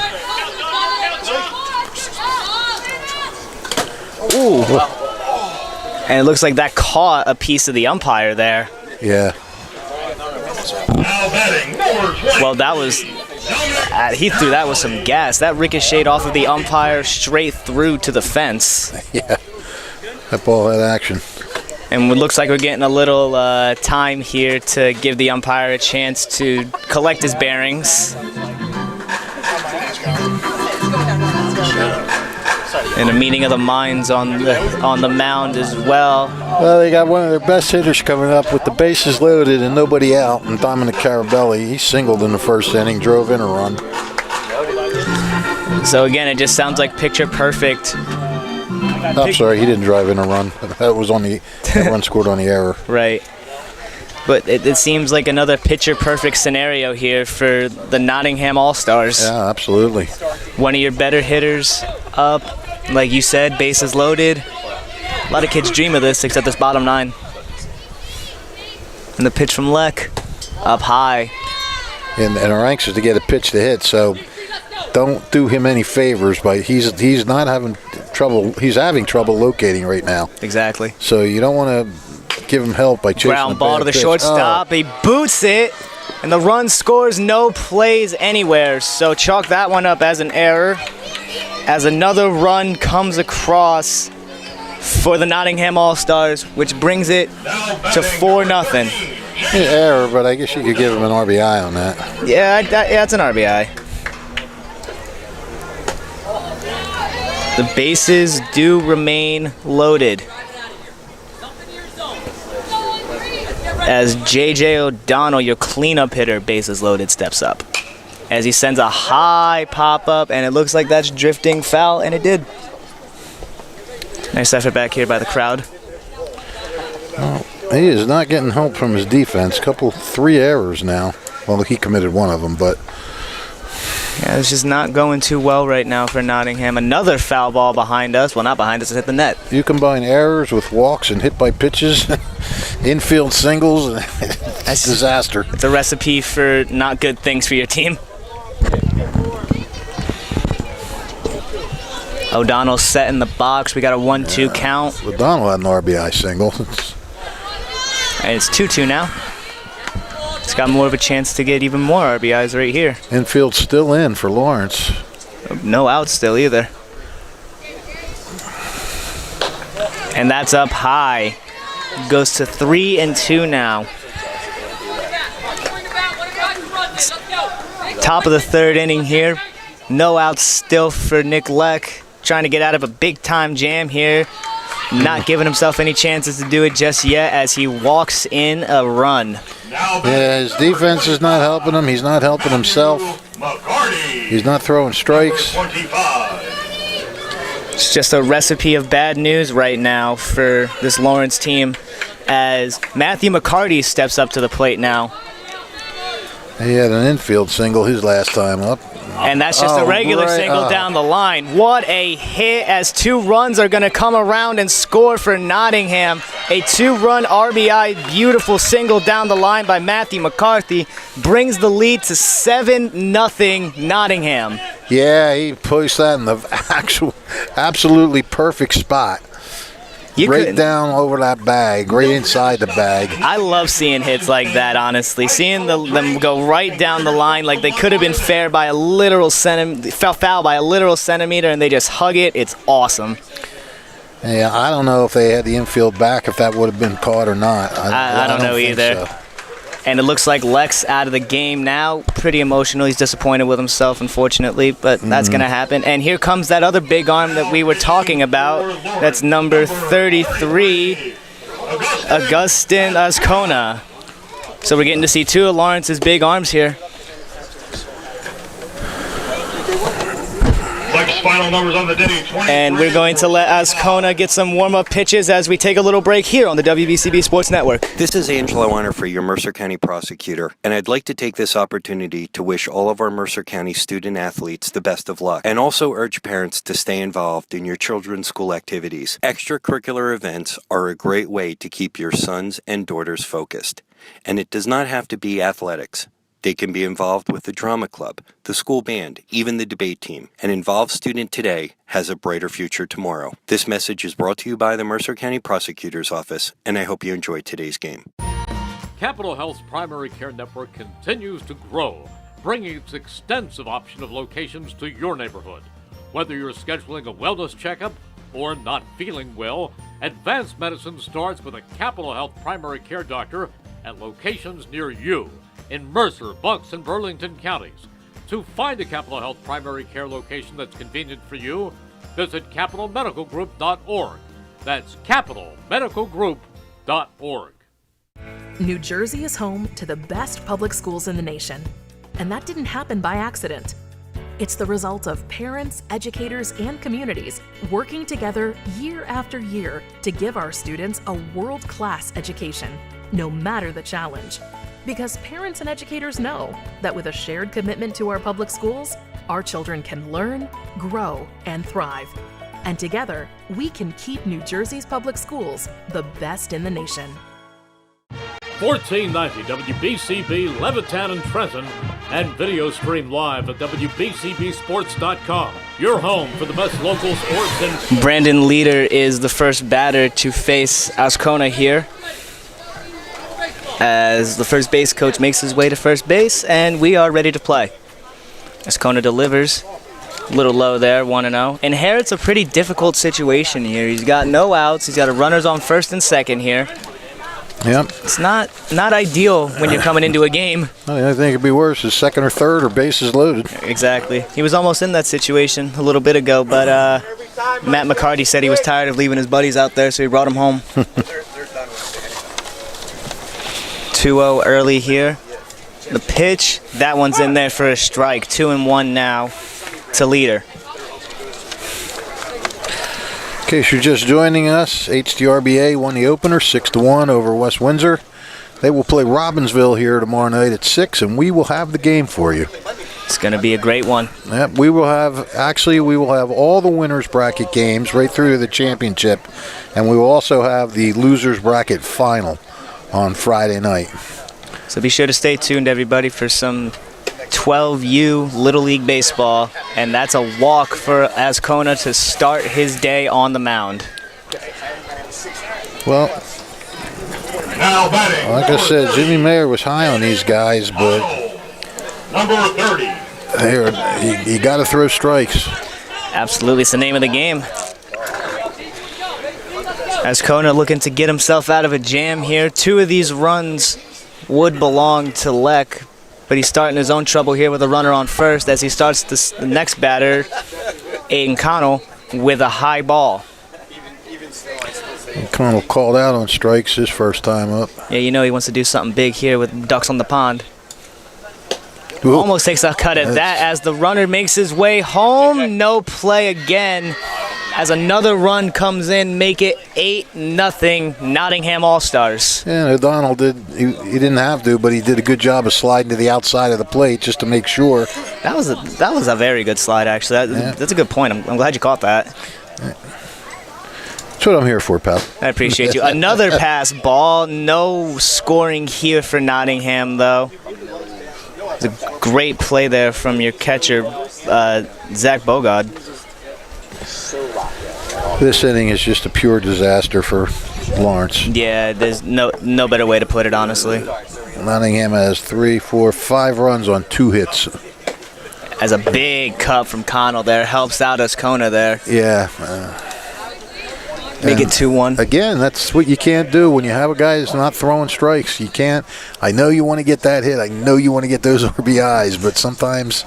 Ooh. And it looks like that caught a piece of the umpire there. Yeah. Well, that was... he threw that with some gas. That ricocheted off of the umpire straight through to the fence. Yeah. That ball had action. And it looks like we're getting a little time here to give the umpire a chance to collect his bearings. And a meeting of the minds on the mound as well. Well, they got one of their best hitters coming up with the bases loaded and nobody out. And Dominic Carabelli, he singled in the first inning, drove in a run. So again, it just sounds like picture perfect. I'm sorry, he didn't drive in a run. That was on the run scored on the error. Right. But it seems like another picture perfect scenario here for the Nottingham All-Stars. Yeah, absolutely. One of your better hitters up. Like you said, bases loaded. A lot of kids dream of this, except this bottom nine. And the pitch from Leck, up high. And are anxious to get a pitch to hit, so don't do him any favors. But he's not having trouble. He's having trouble locating right now. Exactly. So you don't want to give him help by chasing Ground a ball bad to the pitch. shortstop. He boots it, and the run scores. No plays anywhere. So chalk that one up as an error. As another run comes across for the Nottingham All-Stars, which brings it to 4-0. Error, but I guess you could give him an RBI on that. Yeah, it's an RBI. The bases do remain loaded. As J.J. O'Donnell, your cleanup hitter, bases loaded, steps up. As he sends a high pop-up, and it looks like that's drifting foul, and it did. Nice effort back here by the crowd. Well, he is not getting help from his defense. 3 errors now. Well, he committed one of them, but... Yeah, it's just not going too well right now for Nottingham. Another foul ball behind us. Well, not behind us, it hit the net. You combine errors with walks and hit by pitches, infield singles, that's disaster. It's a recipe for not good things for your team. O'Donnell set in the box. We got a 1-2 count. O'Donnell had an RBI single. And it's 2-2 now. He's got more of a chance to get even more RBIs right here. Infield still in for Lawrence. No outs still either. And that's up high. Goes to 3-2 now. Top of the third inning here. No outs still for Nick Leck. Trying to get out of a big-time jam here. Not giving himself any chances to do it just yet as he walks in a run. Yeah, his defense is not helping him. He's not helping himself. He's not throwing strikes. It's just a recipe of bad news right now for this Lawrence team as Matthew McCarty steps up to the plate now. He had an infield single his last time up. And that's just a regular single down the line. What a hit as 2 runs are going to come around and score for Nottingham. A 2-run RBI, beautiful single down the line by Matthew McCarthy brings the lead to 7-0 Nottingham. Yeah, he pushed that in the absolutely perfect spot. Right down over that bag, right inside the bag. I love seeing hits like that, honestly. Seeing them go right down the line like they could have been foul by a literal centimeter, and they just hug it. It's awesome. Yeah, I don't know if they had the infield back, if that would have been caught or not. I don't know either. So. And it looks like Lex out of the game now. Pretty emotional. He's disappointed with himself, unfortunately, but that's going to happen. And here comes that other big arm that we were talking about. That's number 33, Augustin Azcona. So we're getting to see 2 of Lawrence's big arms here. Final numbers on the day, and we're going to let Azcona get some warm-up pitches as we take a little break here on the WBCB Sports Network. This is Angelo Honor, your Mercer County prosecutor, and I'd like to take this opportunity to wish all of our Mercer County student athletes the best of luck, and also urge parents to stay involved in your children's school activities. Extracurricular events are a great way to keep your sons and daughters focused, and it does not have to be athletics. They can be involved with the drama club, the school band, even the debate team. An involved student today has a brighter future tomorrow. This message is brought to you by the Mercer County Prosecutor's Office, and I hope you enjoyed today's game. Capital Health's primary care network continues to grow, bringing its extensive option of locations to your neighborhood. Whether you're scheduling a wellness checkup or not feeling well, advanced medicine starts with a Capital Health primary care doctor at locations near you. In Mercer, Bucks, and Burlington counties. To find a Capital Health primary care location that's convenient for you, visit capitalmedicalgroup.org. That's capitalmedicalgroup.org. New Jersey is home to the best public schools in the nation. And that didn't happen by accident. It's the result of parents, educators, and communities working together year after year to give our students a world-class education, no matter the challenge. Because parents and educators know that with a shared commitment to our public schools, our children can learn, grow, and thrive. And together, we can keep New Jersey's public schools the best in the nation. 1490 WBCB Levittown and Trenton, and video stream live at WBCBsports.com. Your home for the best local sports and... Brandon Leader is the first batter to face Azcona here, as the first base coach makes his way to first base, and we are ready to play. Azcona delivers. A little low there, 1-0. Inherits a pretty difficult situation here. He's got no outs. He's got a runners on first and second here. Yep. It's not ideal when you're coming into a game. I think it'd be worse is second or third or bases loaded. Exactly. He was almost in that situation a little bit ago, but Matt McCarty said he was tired of leaving his buddies out there, so he brought him home. 2-0 early here. The pitch, that one's in there for a strike. 2-1 now to Leader. In case you're just joining us, HDRBA won the opener 6-1 over West Windsor. They will play Robbinsville here tomorrow night at 6, and we will have the game for you. It's going to be a great one. Yep, we will have all the winners bracket games right through to the championship, and we will also have the losers bracket final on Friday night. So be sure to stay tuned, everybody, for some 12U Little League Baseball, and that's a walk for Azcona to start his day on the mound. Well, Now batting. Like I said, Jimmy Mayer was high on these guys, but Number 30. you got to throw strikes. Absolutely, it's the name of the game. As Kona looking to get himself out of a jam here. 2 of these runs would belong to Leck, but he's starting his own trouble here with a runner on first as he starts the next batter, Aiden Connell, with a high ball. Connell called out on strikes his first time up. Yeah, you know he wants to do something big here with ducks on the pond. Ooh. Almost takes a cut at that as the runner makes his way home. No play again as another run comes in, make it 8-0 Nottingham All-Stars. Yeah, O'Donnell he didn't have to, but he did a good job of sliding to the outside of the plate just to make sure. That was a very good slide, actually. That's a good point. I'm glad you caught that. That's what I'm here for, pal. I appreciate you. Another pass ball. No scoring here for Nottingham, though. It's a great play there from your catcher, Zach Bogard. This inning is just a pure disaster for Lawrence. Yeah, there's no better way to put it, honestly. Nottingham has 3, 4, 5 runs on 2 hits. As a big cut from Connell there helps out Ascona there. Yeah. Make it 2-1. Again, that's what you can't do when you have a guy that's not throwing strikes. You can't. I know you want to get that hit. I know you want to get those RBIs, but sometimes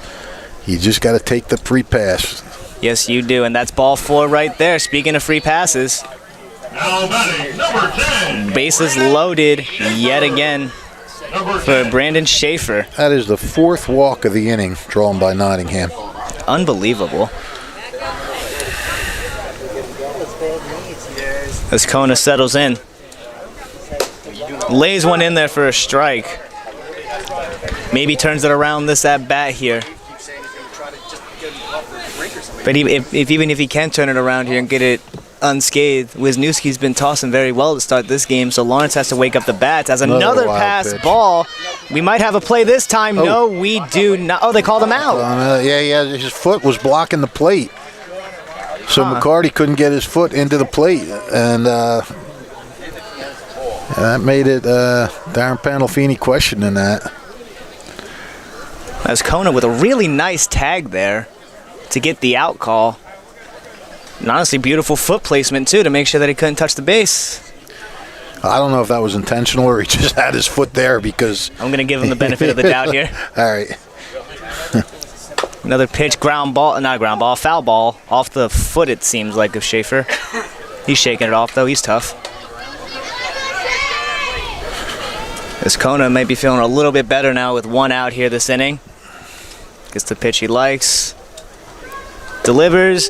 you just got to take the free pass. Yes, you do, and that's ball 4 right there. Speaking of free passes. Now batting, number 10. Bases loaded yet again for Brandon Schaefer. That is the 4th walk of the inning drawn by Nottingham. Unbelievable. As Kona settles in. Lays one in there for a strike. Maybe turns it around this at-bat here. But even if he can turn it around here and get it unscathed, Wisniewski's been tossing very well to start this game, so Lawrence has to wake up the bats. As another pass pitch. Ball, we might have a play this time. Oh. No, we do not. Oh, they called him out. Yeah, his foot was blocking the plate. So McCarty couldn't get his foot into the plate, and that made it Darren Pandolfini questioning that. As Kona with a really nice tag there to get the out call. And honestly, beautiful foot placement, too, to make sure that he couldn't touch the base. I don't know if that was intentional or he just had his foot there because... I'm going to give him the benefit of the doubt here. All right. Another pitch, foul ball, off the foot, it seems like, of Schaefer. He's shaking it off, though. He's tough. As Kona might be feeling a little bit better now with 1 out here this inning. Gets the pitch he likes. Delivers.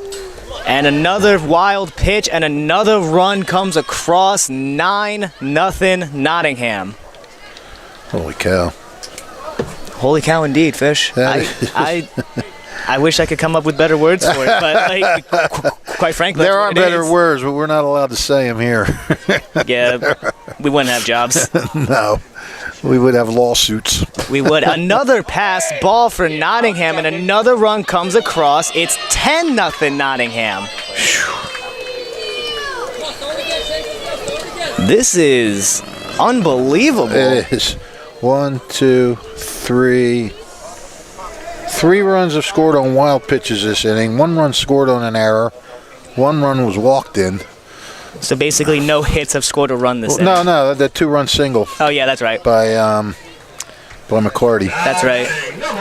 And another wild pitch, and another run comes across. 9-0 Nottingham. Holy cow. Holy cow indeed, Fish. I wish I could come up with better words for it, but quite frankly, there are better words, but we're not allowed to say them here. Yeah, we wouldn't have jobs. No, we would have lawsuits. We would. Another pass ball for Nottingham, and another run comes across. It's 10-0 Nottingham. This is unbelievable. It is. 1, 2, 3. 3 runs have scored on wild pitches this inning. 1 run scored on an error. 1 run was walked in. So basically no hits have scored a run this inning. No, the 2-run single. Oh, yeah, that's right. By McCarty. That's right.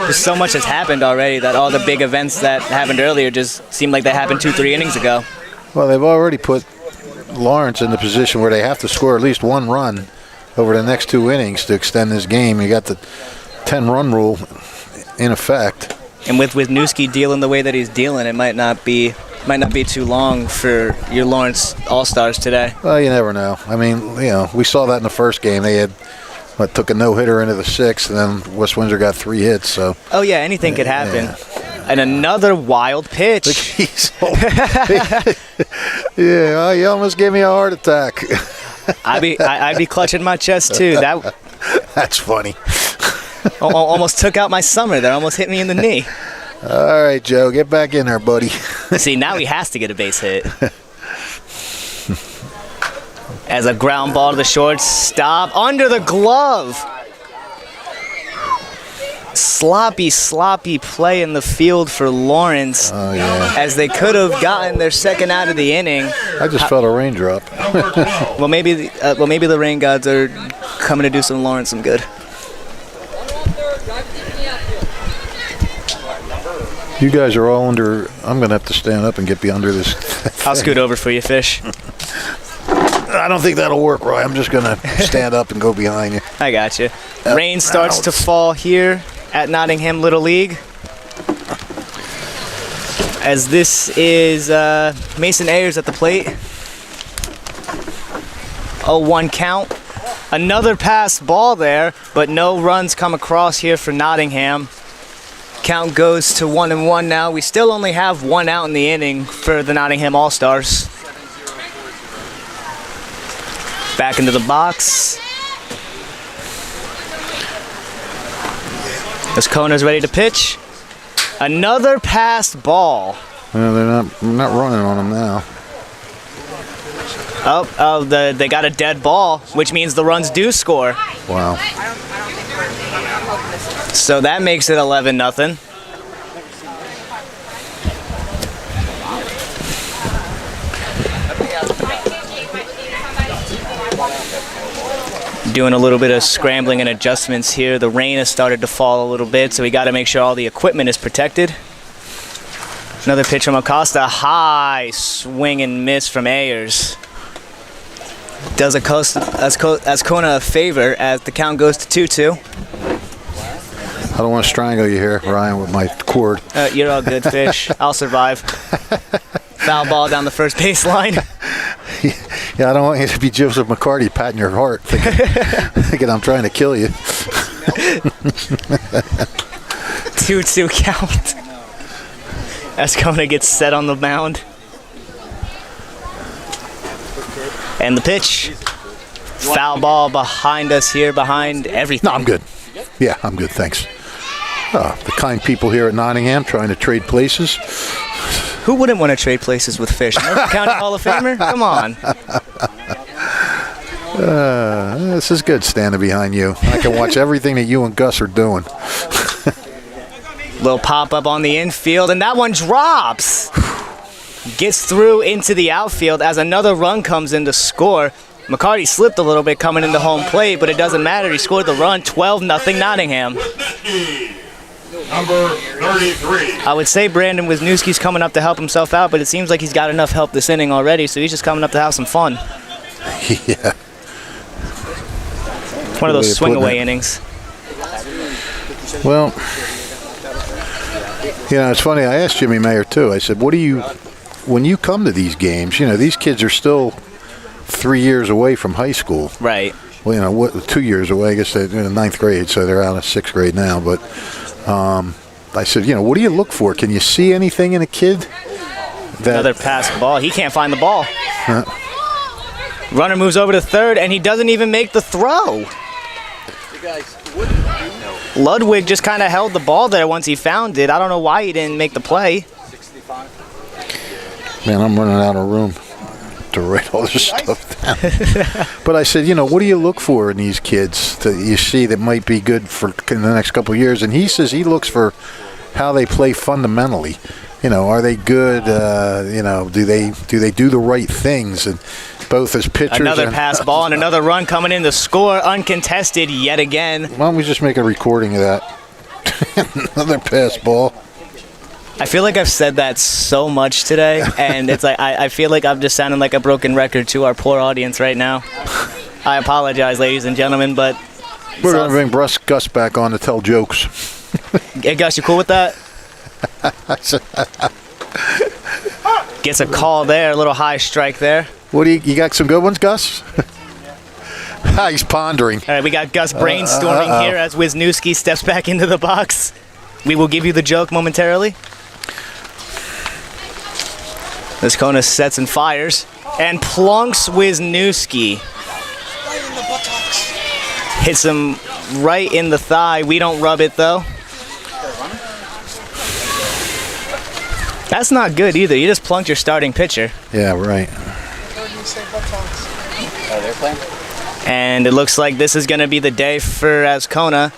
There's so much has happened already that all the big events that happened earlier just seemed like they happened 2-3 innings ago. Well, they've already put Lawrence in the position where they have to score at least 1 run over the next 2 innings to extend this game. You got the 10-run rule in effect. And with Wisniewski dealing the way that he's dealing, it might not be too long for your Lawrence All-Stars today. Well, you never know. I mean, we saw that in the first game. They had took a no-hitter into the 6th, and then West Windsor got 3 hits. So. Oh yeah, anything could happen. Yeah. And another wild pitch. Yeah, he almost gave me a heart attack. I'd be clutching my chest too. That's funny. Almost took out my summer there. Almost hit me in the knee. All right, Joe, get back in there, buddy. See, now he has to get a base hit. As a ground ball to the shortstop, under the glove. Sloppy play in the field for Lawrence. Oh, yeah. As they could have gotten their second out of the inning. I just felt a raindrop. Well, maybe the rain gods are coming to do some Lawrence some good. You guys are all under. I'm going to have to stand up and get be under this. I'll scoot over for you, Fish. I don't think that'll work, Roy. I'm just going to stand up and go behind you. I got you. Rain starts to fall here at Nottingham Little League. As this is Mason Ayers at the plate. 0-1 count. Another pass ball there, but no runs come across here for Nottingham. Count goes to 1-1 now. We still only have one out in the inning for the Nottingham All-Stars. Back into the box. As Kona's ready to pitch. Another passed ball. Well, they're not running on them now. They got a dead ball, which means the runs do score. Wow. So that makes it 11-0. Doing a little bit of scrambling and adjustments here. The rain has started to fall a little bit, so we got to make sure all the equipment is protected. Another pitch from Acosta. High swing and miss from Ayers. Does as Kona a favor as the count goes to 2-2. I don't want to strangle you here, Ryan, with my cord. You're all good, Fish. I'll survive. Foul ball down the first baseline. Yeah, I don't want you to be Joseph McCarty patting your heart, thinking I'm trying to kill you. 2-2 count. As Kona gets set on the mound. And the pitch. Foul ball behind us here, behind everything. No, I'm good. Yeah, I'm good, thanks. The kind people here at Nottingham trying to trade places. Who wouldn't want to trade places with Fish? County Hall of Famer? Come on. This is good standing behind you. I can watch everything that you and Gus are doing. Little pop-up on the infield, and that one drops. Gets through into the outfield as another run comes in to score. McCarty slipped a little bit coming into home plate, but it doesn't matter. He scored the run, 12-0 Nottingham. Number 33. I would say Brandon Wisniewski's coming up to help himself out, but it seems like he's got enough help this inning already, so he's just coming up to have some fun. Yeah. One of those swing-away innings. Well, it's funny. I asked Jimmy Mayer, too. I said, when you come to these games, these kids are still 3 years away from high school. Right. Well, 2 years away. I guess they're in ninth grade, so they're out of sixth grade now. But I said, what do you look for? Can you see anything in a kid? Another pass ball. He can't find the ball. Runner moves over to third, and he doesn't even make the throw. Ludwig just kind of held the ball there once he found it. I don't know why he didn't make the play. Man, I'm running out of room to write all this stuff down. But I said, what do you look for in these kids that you see that might be good for in the next couple of years? And he says he looks for how they play fundamentally. Are they good? Do they do the right things? And both as pitchers. Another pass ball and another run coming in to score, uncontested yet again. Why don't we just make a recording of that? Another pass ball. I feel like I've said that so much today, and it's like I feel like I'm just sounding like a broken record to our poor audience right now. I apologize, ladies and gentlemen, but we're going to bring Gus back on to tell jokes. Hey, Gus, you cool with that? Gets a call there, a little high strike there. What do you got? Some good ones, Gus? He's pondering. All right, we got Gus brainstorming here as Wisniewski steps back into the box. We will give you the joke momentarily. This Kona sets and fires and plunks Wisniewski. Hits him right in the thigh. We don't rub it though. That's not good either. You just plunked your starting pitcher. Yeah, right. they're playing. And it looks like this is going to be the day for Ascona.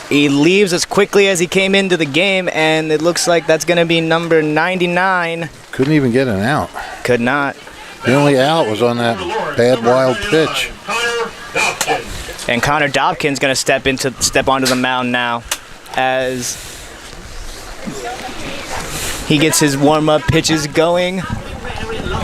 He leaves as quickly as he came into the game, and it looks like that's going to be number 99. Couldn't even get an out. Could not. The only out was on that bad wild pitch. And Connor Dobkin's going to step onto the mound now as he gets his warm-up pitches going.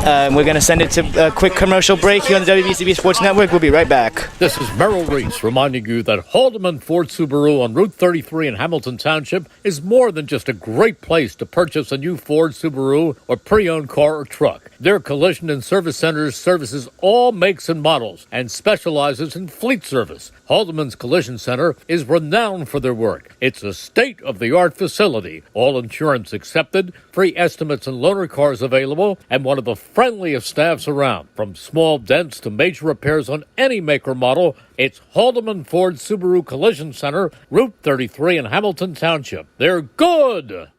We're going to send it to a quick commercial break here on the WBCB Sports Network. We'll be right back. This is Merrill Reese reminding you that Haldeman Ford Subaru on Route 33 in Hamilton Township is more than just a great place to purchase a new Ford Subaru or pre-owned car or truck. Their collision and service centers services all makes and models and specializes in fleet service. Haldeman's Collision Center is renowned for their work. It's a state-of-the-art facility, all insurance accepted, free estimates and loaner cars available, and one of the friendliest staffs around. From small dents to major repairs on any make or model, it's Haldeman Ford Subaru Collision Center, Route 33 in Hamilton Township. They're good!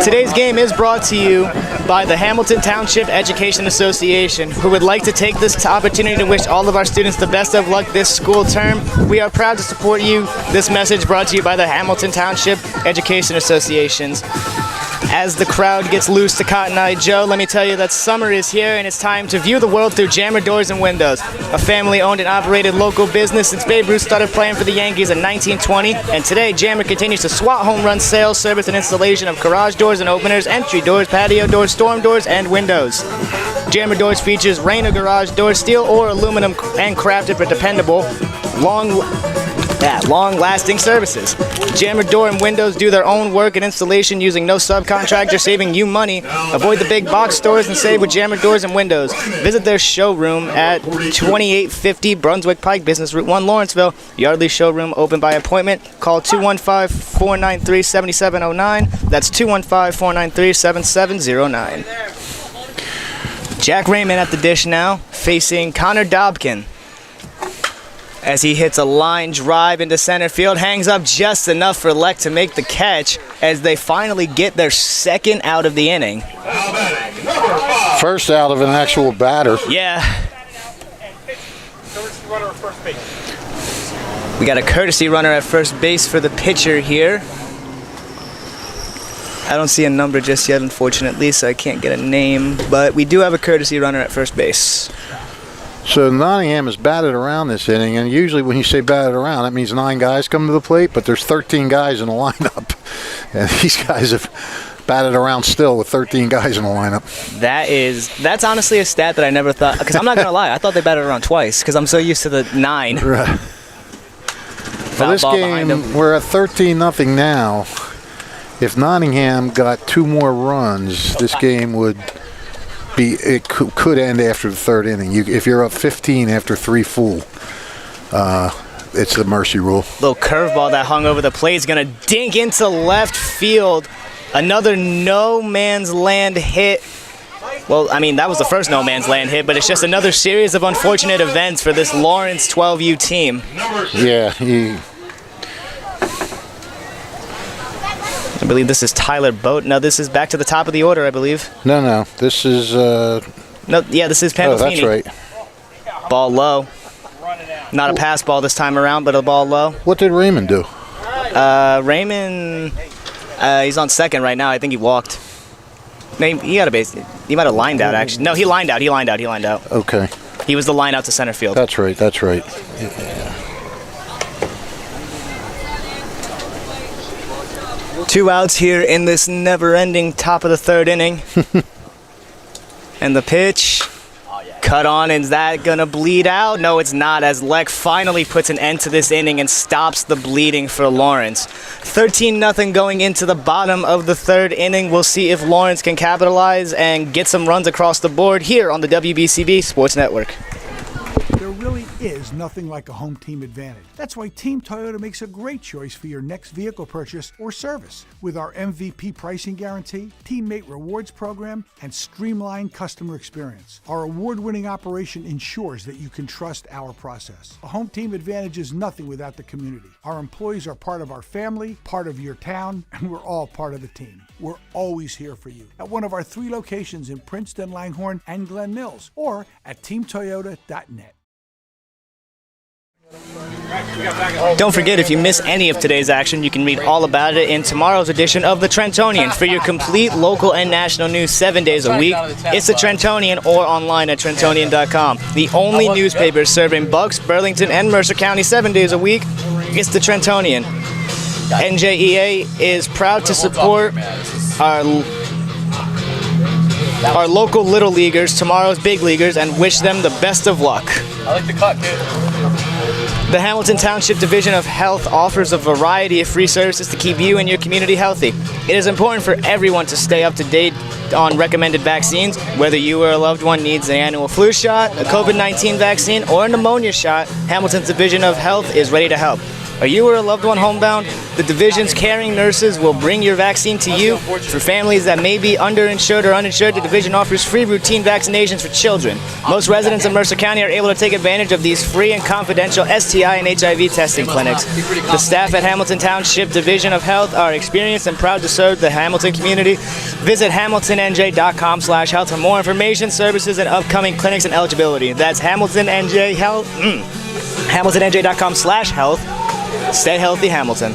Today's game is brought to you by the Hamilton Township Education Association, who would like to take this opportunity to wish all of our students the best of luck this school term. We are proud to support you. This message brought to you by the Hamilton Township Education Associations. As the crowd gets loose to Cotton Eye Joe, let me tell you that summer is here and it's time to view the world through Jammer Doors and Windows, a family-owned and operated local business since Babe Ruth started playing for the Yankees in 1920, and today Jammer continues to swat home run sales, service, and installation of garage doors and openers, entry doors, patio doors, storm doors, and windows. Jammer Doors features rain or garage doors, steel or aluminum, and crafted for dependable, long-lasting services. Jammer Door and Windows do their own work and installation using no subcontractor, saving you money. Avoid the big box stores and save with Jammer Doors and Windows. Visit their showroom at 2850 Brunswick Pike, Business Route 1, Lawrenceville. Yardley Showroom open by appointment. Call 215-493-7709. That's 215-493-7709. Jack Raymond at the dish now, facing Connor Dobkin. As he hits a line drive into center field, hangs up just enough for Leck to make the catch as they finally get their second out of the inning. First out of an actual batter. Yeah. We got a courtesy runner at first base for the pitcher here. I don't see a number just yet, unfortunately, so I can't get a name, but we do have a courtesy runner at first base. So Nottingham has batted around this inning, and usually when you say batted around, that means 9 guys come to the plate, but there's 13 guys in the lineup. And these guys have batted around still with 13 guys in the lineup. That's honestly a stat that I never thought, because I'm not going to lie, I thought they batted around twice, because I'm so used to the 9. Right. For this game, we're at 13-0 now. If Nottingham got 2 more runs, this game would be, it could end after the 3rd inning. If you're up 15 after 3 full, it's the mercy rule. Little curveball that hung over the plate is going to dink into left field. Another no man's land hit. Well, I mean, that was the first no man's land hit, but it's just another series of unfortunate events for this Lawrence 12U team. Yeah, I believe this is Tyler Boat. No, this is back to the top of the order, I believe. No, this is... this is Pandolfini. Oh, that's right. Ball low. Not a pass ball this time around, but a ball low. What did Raymond do? Raymond, he's on second right now. I think he walked. He got a base. He might have lined out, actually. No, he lined out. Okay. He was the line out to center field. That's right. Yeah. 2 outs here in this never-ending top of the 3rd inning. And the pitch, cut on, and is that going to bleed out? No, it's not, as Leck finally puts an end to this inning and stops the bleeding for Lawrence. 13-0 going into the bottom of the 3rd inning. We'll see if Lawrence can capitalize and get some runs across the board here on the WBCB Sports Network. There really is nothing like a home team advantage. That's why Team Toyota makes a great choice for your next vehicle purchase or service. With our MVP pricing guarantee, teammate rewards program, and streamlined customer experience, our award-winning operation ensures that you can trust our process. A home team advantage is nothing without the community. Our employees are part of our family, part of your town, and we're all part of the team. We're always here for you at one of our 3 locations in Princeton, Langhorne, and Glen Mills, or at teamtoyota.net. Don't forget, if you miss any of today's action, you can read all about it in tomorrow's edition of The Trentonian. For your complete local and national news 7 days a week, it's The Trentonian or online at trentonian.com. The only newspaper serving Bucks, Burlington, and Mercer County 7 days a week, it's The Trentonian. NJEA is proud to support our local Little Leaguers, tomorrow's Big Leaguers, and wish them the best of luck. I like the cut, dude. The Hamilton Township Division of Health offers a variety of free services to keep you and your community healthy. It is important for everyone to stay up to date on recommended vaccines. Whether you or a loved one needs an annual flu shot, a COVID-19 vaccine, or a pneumonia shot, Hamilton's Division of Health is ready to help. Are you or a loved one homebound? The division's caring nurses will bring your vaccine to you. For families that may be underinsured or uninsured, the division offers free routine vaccinations for children. Most residents of Mercer County are able to take advantage of these free and confidential STI and HIV testing clinics. The staff at Hamilton Township Division of Health are experienced and proud to serve the Hamilton community. Visit hamiltonnj.com/health for more information, services, and upcoming clinics and eligibility. That's HamiltonNJ Health. hamiltonnj.com/health. Stay healthy, Hamilton.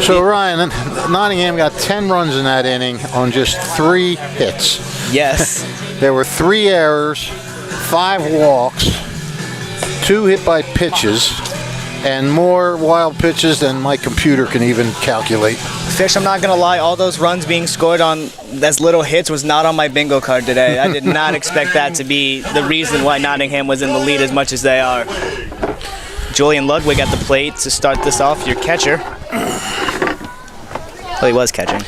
So, Ryan, Nottingham got 10 runs in that inning on just 3 hits. Yes. There were 3 errors, 5 walks, 2 hit by pitches, and more wild pitches than my computer can even calculate. Fish, I'm not going to lie, all those runs being scored on as little hits was not on my bingo card today. I did not expect that to be the reason why Nottingham was in the lead as much as they are. Julian Ludwig at the plate to start this off, your catcher. Well, he was catching.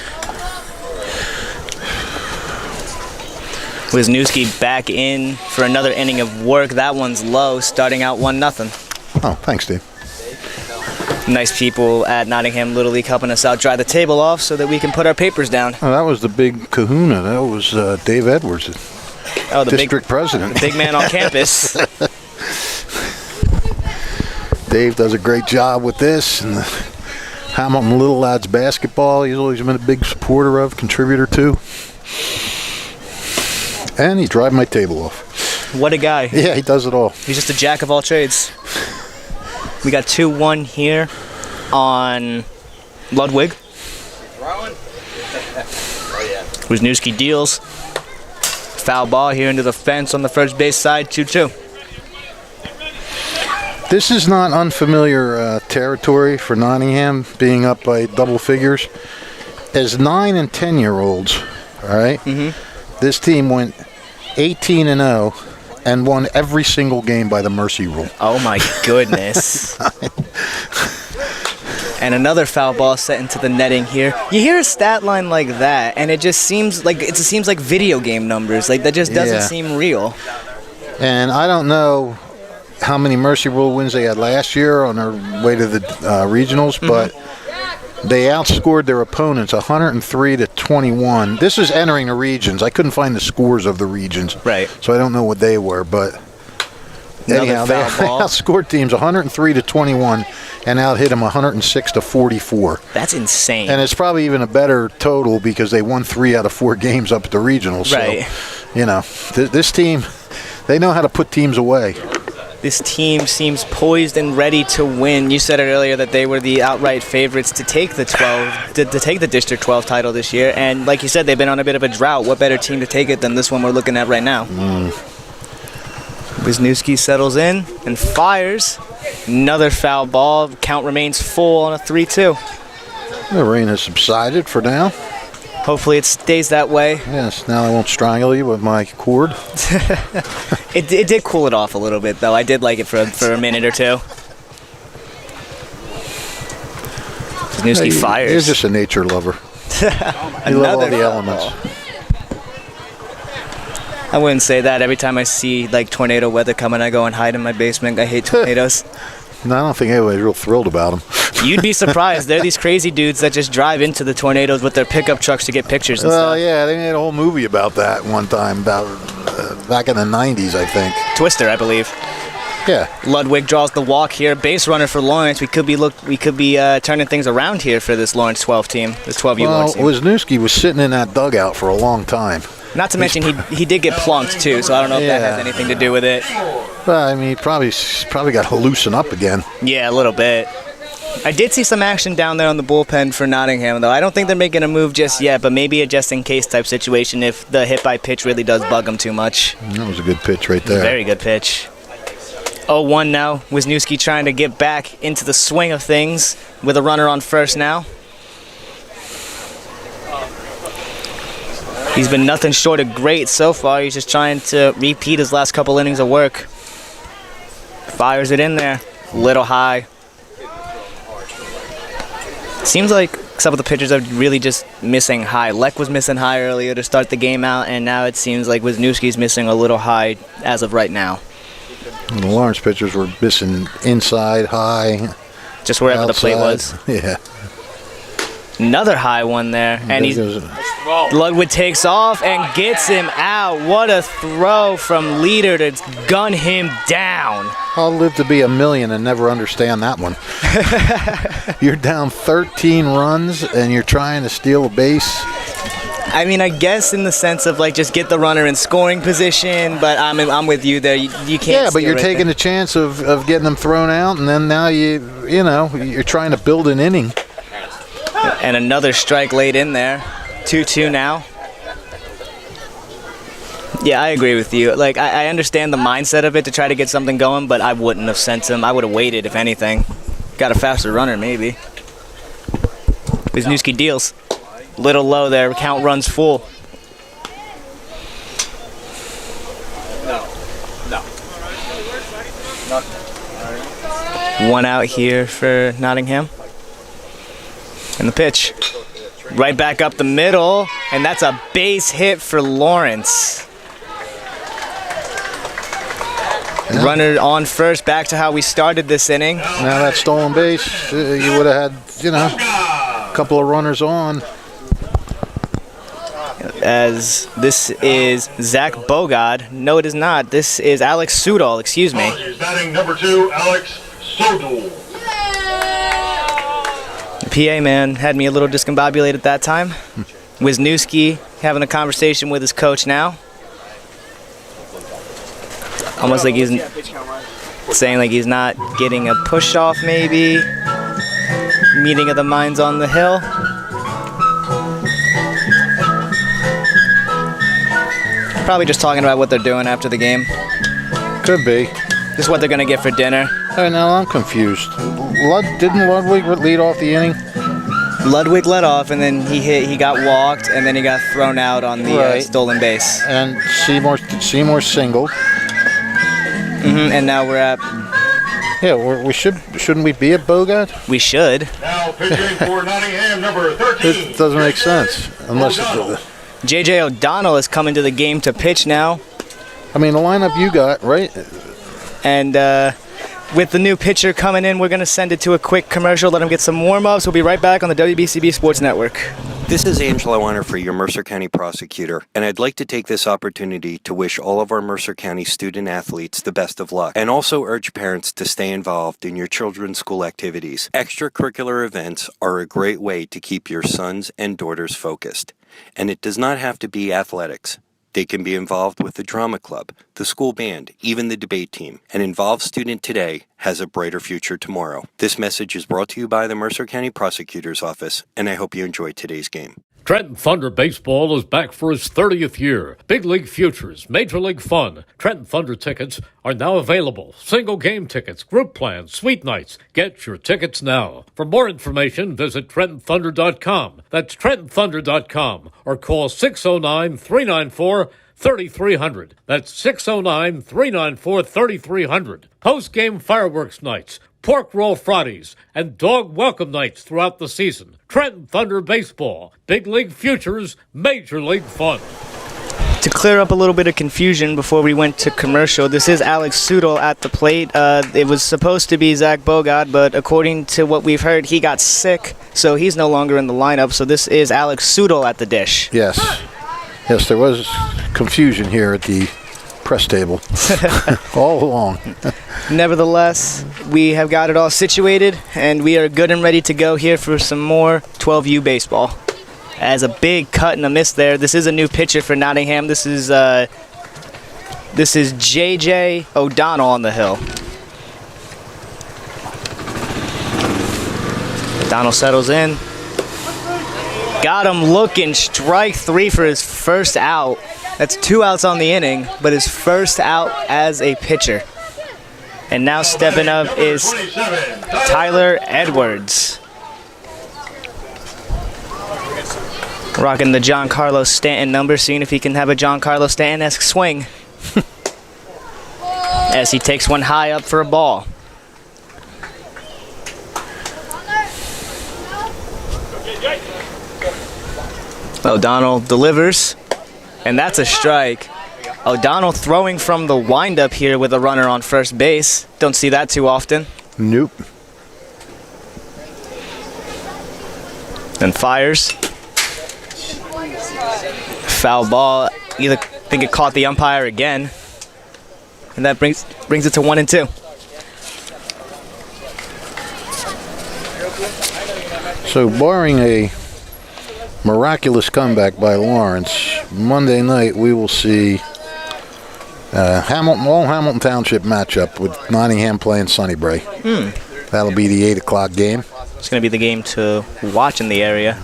Wisniewski back in for another inning of work. That one's low, starting out 1-0. Oh, thanks, Dave. Nice people at Nottingham Little League helping us out dry the table off so that we can put our papers down. Oh, that was the big kahuna. That was Dave Edwards, the district president. The big man on campus. Dave does a great job with this, and the Hamilton Little Lads basketball he's always been a big supporter of, contributor to. And he drive my table off. What a guy. Yeah, he does it all. He's just a jack of all trades. We got 2-1 here on Ludwig. Wisniewski deals. Foul ball here into the fence on the first base side, 2-2. This is not unfamiliar territory for Nottingham, being up by double figures. As 9 and 10-year-olds, all right, this team went 18-0 and won every single game by the mercy rule. Oh my goodness. And another foul ball set into the netting here. You hear a stat line like that, and it just seems like video game numbers. Like, that just doesn't seem real. And I don't know how many mercy rule wins they had last year on their way to the regionals, but they outscored their opponents 103-21. This is entering the regions. I couldn't find the scores of the regions, right? So I don't know what they were, but anyhow, they outscored teams 103-21 and out-hit them 106-44. That's insane. And it's probably even a better total because they won 3 out of 4 games up at the regionals. Right. So, you know, this team, they know how to put teams away. This team seems poised and ready to win. You said it earlier that they were the outright favorites to take the District 12 title this year, and like you said, they've been on a bit of a drought. What better team to take it than this one we're looking at right now? Wisniewski settles in and fires. Another foul ball. Count remains full on a 3-2. The rain has subsided for now. Hopefully it stays that way. Yes, now I won't strangle you with my cord. It did cool it off a little bit, though. I did like it for a minute or two. Wisniewski fires. He's just a nature lover. You love all the elements. I wouldn't say that. Every time I see like tornado weather coming, I go and hide in my basement. I hate tornadoes. No, I don't think anybody's real thrilled about them. You'd be surprised. They're these crazy dudes that just drive into the tornadoes with their pickup trucks to get pictures and stuff. Yeah, they made a whole movie about that one time, about back in the 90s, I think. Twister, I believe. Yeah. Ludwig draws the walk here. Base runner for Lawrence. We could be turning things around here for this Lawrence 12 team, this 12U Lawrence team. Wisniewski was sitting in that dugout for a long time. Not to mention he did get plunked too, so I don't know if that has anything to do with it. Well, I mean, he probably got to loosen up again. Yeah, a little bit. I did see some action down there on the bullpen for Nottingham, though. I don't think they're making a move just yet, but maybe a just-in-case type situation if the hit-by-pitch really does bug them too much. That was a good pitch right there. Very good pitch. 0-1 now. Wisniewski trying to get back into the swing of things with a runner on first now. He's been nothing short of great so far. He's just trying to repeat his last couple innings of work. Fires it in there. Little high. Seems like some of the pitchers are really just missing high. Leck was missing high earlier to start the game out, and now it seems like Wisniewski's missing a little high as of right now. And the Lawrence pitchers were missing inside, high. Just wherever outside. The plate was. Yeah. Another high one there. And Ludwig takes off and gets him out. What a throw from leader to gun him down. I'll live to be a million and never understand that one. You're down 13 runs and you're trying to steal a base. I mean, I guess in the sense of like just get the runner in scoring position, but I'm with you there. You can't. Yeah, but you're right taking there. the chance of getting them thrown out, and then now you're trying to build an inning. And another strike laid in there. 2-2 now. Yeah, I agree with you. Like, I understand the mindset of it to try to get something going, but I wouldn't have sent him. I would have waited, if anything. Got a faster runner, maybe. Wisniewski deals. Little low there. Count runs full. No. One out here for Nottingham. And the pitch. Right back up the middle, and that's a base hit for Lawrence. Yeah. Runner on first, back to how we started this inning. Now that stolen base, you would have had, a couple of runners on. As this is Zach Bogard. No, it is not. This is Alex Sudol, excuse me. Batting number 2, Alex Sudol. The PA man had me a little discombobulated that time. Wisniewski having a conversation with his coach now. Almost like he's saying like he's not getting a push off maybe. Meeting of the minds on the hill. Probably just talking about what they're doing after the game. Could be. Just what they're going to get for dinner. Hey, now I'm confused. Didn't Ludwig lead off the inning? Ludwig led off, and then he got walked, and then he got thrown out on the stolen base. And Seymour singled. And now we're at... Yeah, shouldn't we be at Bogart? We should. Now pitching for Nottingham, number 13. It doesn't make sense. Unless J.J. O'Donnell is coming to the game to pitch now. I mean, the lineup you got, right? And with the new pitcher coming in, we're going to send it to a quick commercial, let him get some warm-ups. We'll be right back on the WBCB Sports Network. This is Angelo Honor, your Mercer County prosecutor, and I'd like to take this opportunity to wish all of our Mercer County student athletes the best of luck, and also urge parents to stay involved in your children's school activities. Extracurricular events are a great way to keep your sons and daughters focused, and it does not have to be athletics. They can be involved with the drama club, the school band, even the debate team. An involved student today has a brighter future tomorrow. This message is brought to you by the Mercer County Prosecutor's Office, and I hope you enjoyed today's game. Trenton Thunder Baseball is back for its 30th year. Big League Futures, Major League Fun. Trenton Thunder tickets are now available. Single game tickets, group plans, suite nights. Get your tickets now. For more information, visit TrentonThunder.com. That's TrentonThunder.com or call 609-394-3300. That's 609-394-3300. Post-game fireworks nights, pork roll Fridays, and dog welcome nights throughout the season. Trenton Thunder Baseball, Big League Futures, Major League Fun. To clear up a little bit of confusion before we went to commercial, this is Alex Sudol at the plate. It was supposed to be Zach Bogard, but according to what we've heard, he got sick, so he's no longer in the lineup. So this is Alex Sudol at the dish. Yes. Yes, there was confusion here at the press table all along. Nevertheless, we have got it all situated, and we are good and ready to go here for some more 12U baseball. As a big cut and a miss there. This is a new pitcher for Nottingham. This is J.J. O'Donnell on the hill. O'Donnell settles in. Got him looking. Strike 3 for his first out. That's 2 outs on the inning, but his first out as a pitcher. And now stepping up is Tyler Edwards. Rocking the John Carlos Stanton number, seeing if he can have a John Carlos Stanton-esque swing. As he takes one high up for a ball. O'Donnell delivers, and that's a strike. O'Donnell throwing from the windup here with a runner on first base. Don't see that too often. Nope. And fires. Foul ball. Either think it caught the umpire again. And that brings it to 1-2. So barring a miraculous comeback by Lawrence, Monday night we will see Hamilton Township matchup with Nottingham playing Sunnybray. That'll be the 8 o'clock game. It's going to be the game to watch in the area.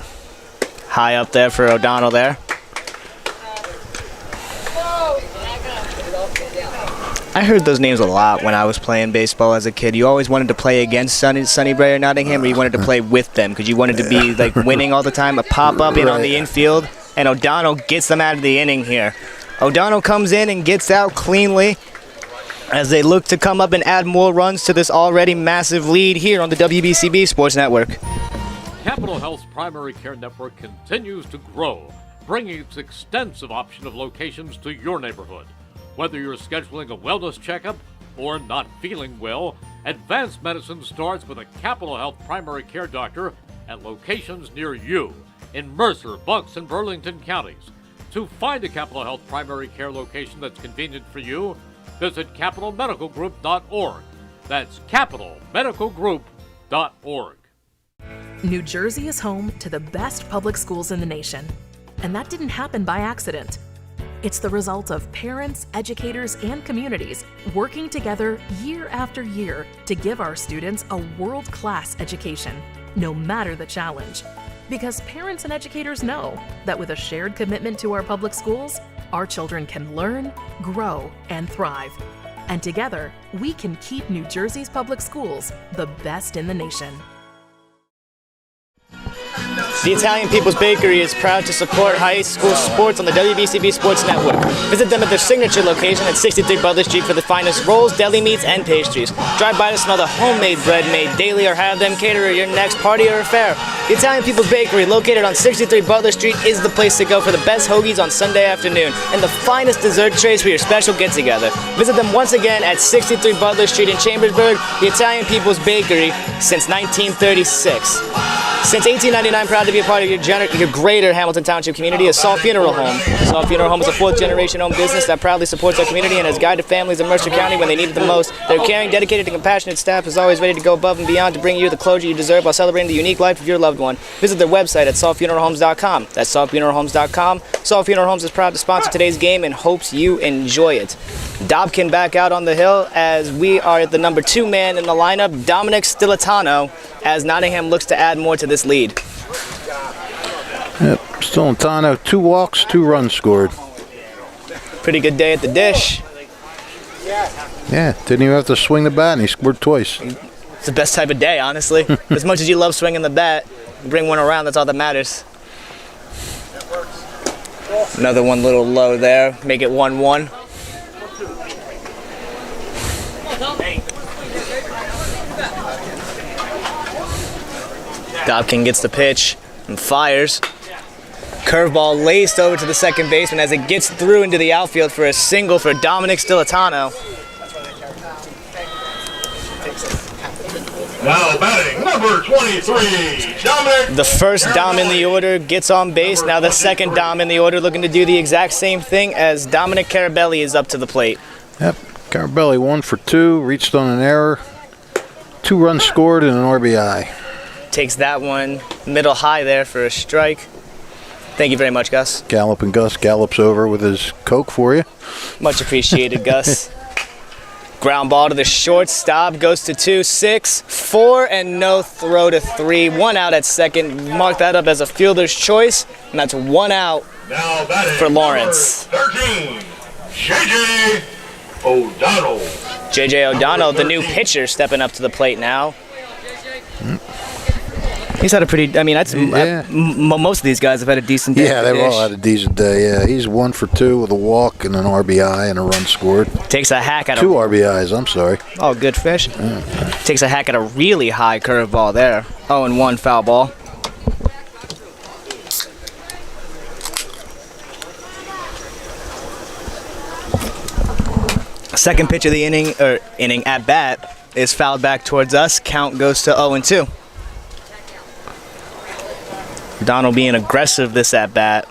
High up there for O'Donnell there. I heard those names a lot when I was playing baseball as a kid. You always wanted to play against Sunnybray or Nottingham, or you wanted to play with them because you wanted to be like winning all the time. A pop-up in on the infield, and O'Donnell gets them out of the inning here. O'Donnell comes in and gets out cleanly as they look to come up and add more runs to this already massive lead here on the WBCB Sports Network. Capital Health's primary care network continues to grow, bringing its extensive option of locations to your neighborhood. Whether you're scheduling a wellness checkup or not feeling well, advanced medicine starts with a Capital Health primary care doctor at locations near you in Mercer, Bucks, and Burlington counties. To find a Capital Health primary care location that's convenient for you, visit capitalmedicalgroup.org. That's capitalmedicalgroup.org. New Jersey is home to the best public schools in the nation. And that didn't happen by accident. It's the result of parents, educators, and communities working together year after year to give our students a world-class education, no matter the challenge. Because parents and educators know that with a shared commitment to our public schools, our children can learn, grow, and thrive. And together, we can keep New Jersey's public schools the best in the nation. The Italian People's Bakery is proud to support high school sports on the WBCB Sports Network. Visit them at their signature location at 63 Butler Street for the finest rolls, deli meats, and pastries. Drive by to smell the homemade bread made daily or have them cater your next party or affair. The Italian People's Bakery, located on 63 Butler Street, is the place to go for the best hoagies on Sunday afternoon and the finest dessert trays for your special get-together. Visit them once again at 63 Butler Street in Chambersburg, the Italian People's Bakery since 1936. Since 1899, proud to be a part of your greater Hamilton Township community is Saul Funeral Home. Saul Funeral Home is a 4th-generation owned business that proudly supports our community and has guided families in Mercer County when they need it the most. Their caring, dedicated, and compassionate staff is always ready to go above and beyond to bring you the closure you deserve while celebrating the unique life of your loved one. Visit their website at saulfuneralhomes.com. That's saulfuneralhomes.com. Saul Funeral Homes is proud to sponsor today's game and hopes you enjoy it. Dobkin back out on the hill as we are at the number 2 man in the lineup, Dominic Stilitano, as Nottingham looks to add more to this lead. Yep, Stilitano, 2 walks, 2 runs scored. Pretty good day at the dish. Yeah, didn't even have to swing the bat and he scored twice. It's the best type of day, honestly. As much as you love swinging the bat, bring one around, that's all that matters. Another one little low there, make it 1-1. Dobkin gets the pitch and fires. Curveball laced over to the second baseman as it gets through into the outfield for a single for Dominic Stilitano. Now batting number 23, Dominic. The first Dom in the order gets on base. Now the second Dom in the order looking to do the exact same thing as Dominic Carabelli is up to the plate. Yep, Carabelli 1 for 2, reached on an error. 2 runs scored and an RBI. Takes that one middle high there for a strike. Thank you very much, Gus. Gallop and Gus gallops over with his Coke for you. Much appreciated, Gus. Ground ball to the shortstop, goes to 2-6, 4 and no throw to 3. 1 out at second. Mark that up as a fielder's choice, and that's 1 out Now batting for Lawrence. number 13, J.J. O'Donnell. J.J. O'Donnell, the new pitcher, stepping up to the plate now. He's had a pretty, I mean, that's most of these guys have had a decent day. Yeah, they've all had a decent day. Yeah, he's 1 for 2 with a walk and an RBI and a run scored. Takes a hack at 2 RBIs, I'm sorry. Oh, good fish. Takes a hack at a really high curveball there. 0-1 foul ball. Second pitch of the inning at bat is fouled back towards us. Count goes to 0-2. Donald being aggressive this at bat.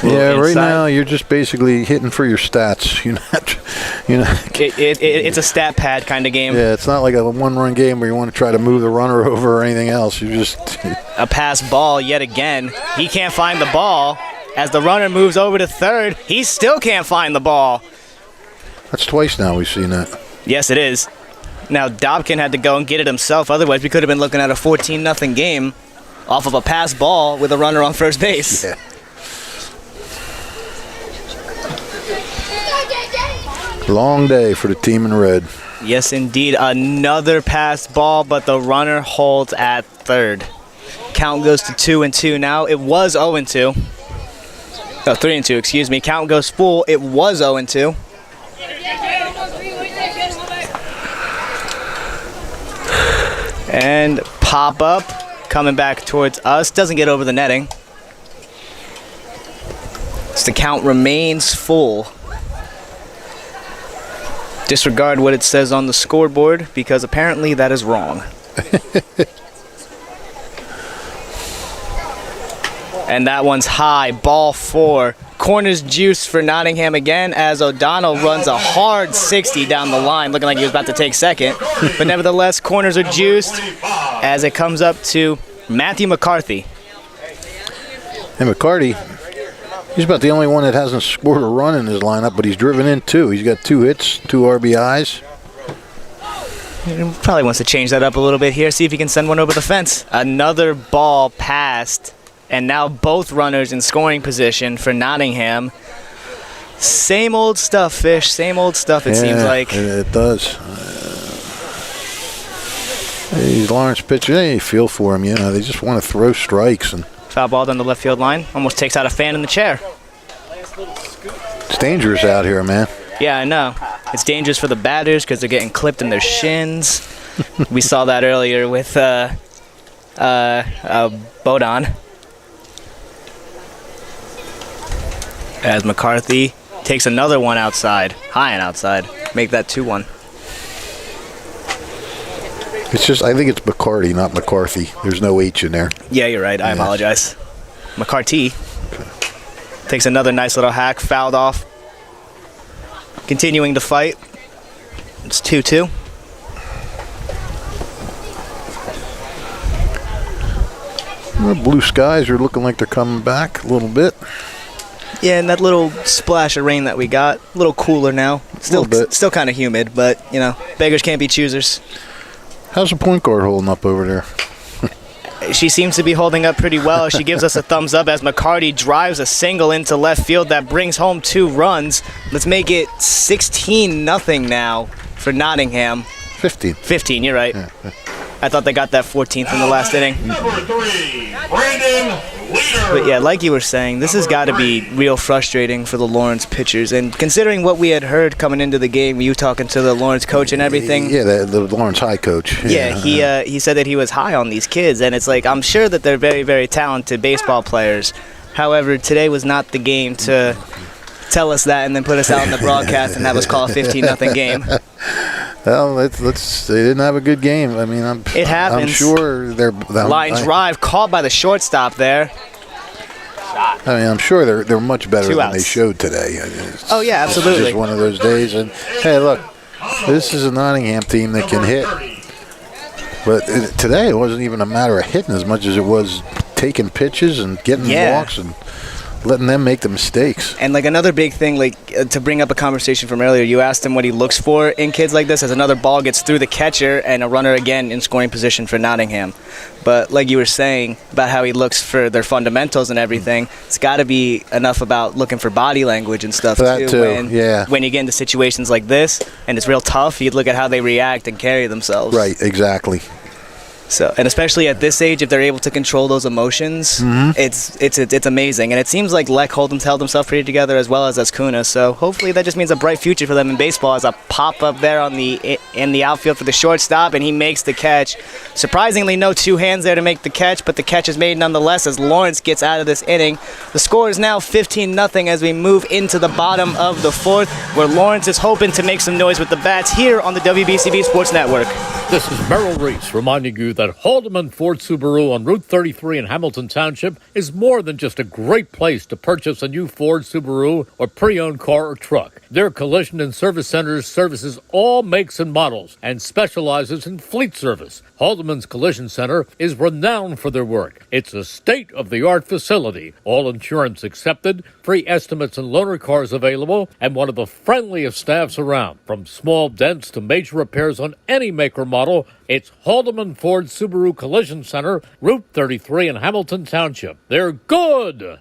Yeah, right now you're just basically hitting for your stats. It's a stat pad kind of game. Yeah, it's not like a one-run game where you want to try to move the runner over or anything else. You just a pass ball yet again. He can't find the ball. As the runner moves over to third, he still can't find the ball. That's twice now we've seen that. Yes, it is. Now Dobkin had to go and get it himself. Otherwise, we could have been looking at a 14-0 game off of a pass ball with a runner on first base. Yeah. Long day for the team in red. Yes, indeed. Another pass ball, but the runner holds at third. Count goes to 2-2 now. It was 0-2. Oh, 3-2, excuse me. Count goes full. It was 0-2. And pop up, coming back towards us. Doesn't get over the netting. So the count remains full. Disregard what it says on the scoreboard because apparently that is wrong. And that one's high, ball 4. Corners juice for Nottingham again as O'Donnell runs a hard 60 down the line, looking like he was about to take second. But nevertheless, corners are juiced as it comes up to Matthew McCarthy. And McCarty, he's about the only one that hasn't scored a run in his lineup, but he's driven in 2. He's got 2 hits, 2 RBIs. He probably wants to change that up a little bit here, see if he can send one over the fence. Another ball passed. And now both runners in scoring position for Nottingham. Same old stuff, Fish. Same old stuff, it seems like. It does. These Lawrence pitchers, they feel for him, They just want to throw strikes. And foul ball down the left field line. Almost takes out a fan in the chair. It's dangerous out here, man. Yeah, I know. It's dangerous for the batters because they're getting clipped in their shins. We saw that earlier with Bodon. As McCarthy takes another one outside, high and outside. Make that 2-1. It's just, I think it's McCarty, not McCarthy. There's no H in there. Yeah, you're right. I apologize. McCarty takes another nice little hack, fouled off. Continuing to fight. It's 2-2. The blue skies are looking like they're coming back a little bit. Yeah, and that little splash of rain that we got, a little cooler now. Still kind of humid, but, beggars can't be choosers. How's the point guard holding up over there? She seems to be holding up pretty well. She gives us a thumbs up as McCarty drives a single into left field that brings home 2 runs. Let's make it 16-0 now for Nottingham. 15. 15, you're right. Yeah. I thought they got that 14th in the last inning. Number 3, Brandon Leader. But yeah, like you were saying, this has got to be real frustrating for the Lawrence pitchers. And considering what we had heard coming into the game, you talking to the Lawrence coach and everything. Yeah, the Lawrence high coach. Yeah, he said that he was high on these kids. And it's like, I'm sure that they're very, very talented baseball players. However, today was not the game to tell us that and then put us out in the broadcast and have us call a 15-0 game. Well, they didn't have a good game. I mean, it happens. I'm sure they're line drive caught by the shortstop there. I mean, I'm sure they're much better Two than outs. they showed today. Oh yeah, absolutely. It's just one of those days. And hey, look, this is a Nottingham team that can hit. But today it wasn't even a matter of hitting as much as it was taking pitches and getting walks and letting them make the mistakes. And like another big thing, like to bring up a conversation from earlier, you asked him what he looks for in kids like this as another ball gets through the catcher and a runner again in scoring position for Nottingham. But like you were saying about how he looks for their fundamentals and everything, it's got to be enough about looking for body language and stuff that too. When you get into situations like this and it's real tough, you look at how they react and carry themselves. Right, exactly. So, and especially at this age, if they're able to control those emotions, it's amazing. And it seems like Lech Hold'em's held himself pretty together as well as Kuna. So hopefully that just means a bright future for them in baseball. As a pop up there in the outfield for the shortstop, and he makes the catch. Surprisingly, no two hands there to make the catch, but the catch is made nonetheless as Lawrence gets out of this inning. The score is now 15-0 as we move into the bottom of the fourth, where Lawrence is hoping to make some noise with the bats here on the WBCB Sports Network. This is Merrill Reese reminding you that Haldeman Ford Subaru on Route 33 in Hamilton Township is more than just a great place to purchase a new Ford Subaru or pre-owned car or truck. Their collision and service centers services all makes and models and specializes in fleet service. Haldeman's Collision Center is renowned for their work. It's a state-of-the-art facility, all insurance accepted, free estimates and loaner cars available, and one of the friendliest staffs around. From small dents to major repairs on any make or model, it's Haldeman Ford Subaru Collision Center, Route 33 in Hamilton Township. They're good!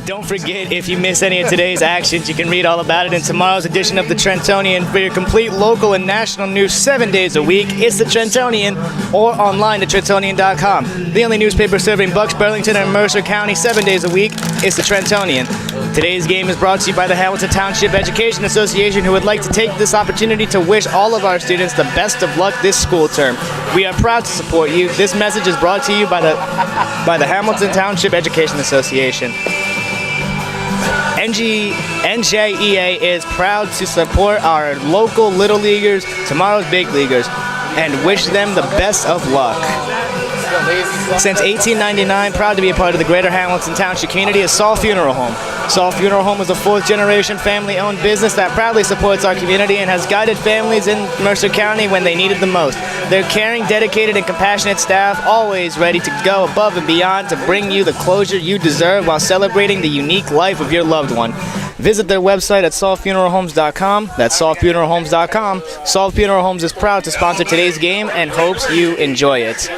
Don't forget, if you miss any of today's actions, you can read all about it in tomorrow's edition of the Trentonian. For your complete local and national news 7 days a week, it's the Trentonian, or online at Trentonian.com. The only newspaper serving Bucks, Burlington, and Mercer County 7 days a week is the Trentonian. Today's game is brought to you by the Hamilton Township Education Association, who would like to take this opportunity to wish all of our students the best of luck this school term. We are proud to support you. This message is brought to you by the Hamilton Township Education Association. NJEA is proud to support our local Little Leaguers, tomorrow's Big Leaguers, and wish them the best of luck. Since 1899, proud to be a part of the greater Hamilton Township community is Saul Funeral Home. Saul Funeral Home is a fourth-generation family-owned business that proudly supports our community and has guided families in Mercer County when they need it the most. Their caring, dedicated, and compassionate staff always ready to go above and beyond to bring you the closure you deserve while celebrating the unique life of your loved one. Visit their website at saulfuneralhomes.com. That's saulfuneralhomes.com. Saul Funeral Homes is proud to sponsor today's game and hopes you enjoy it.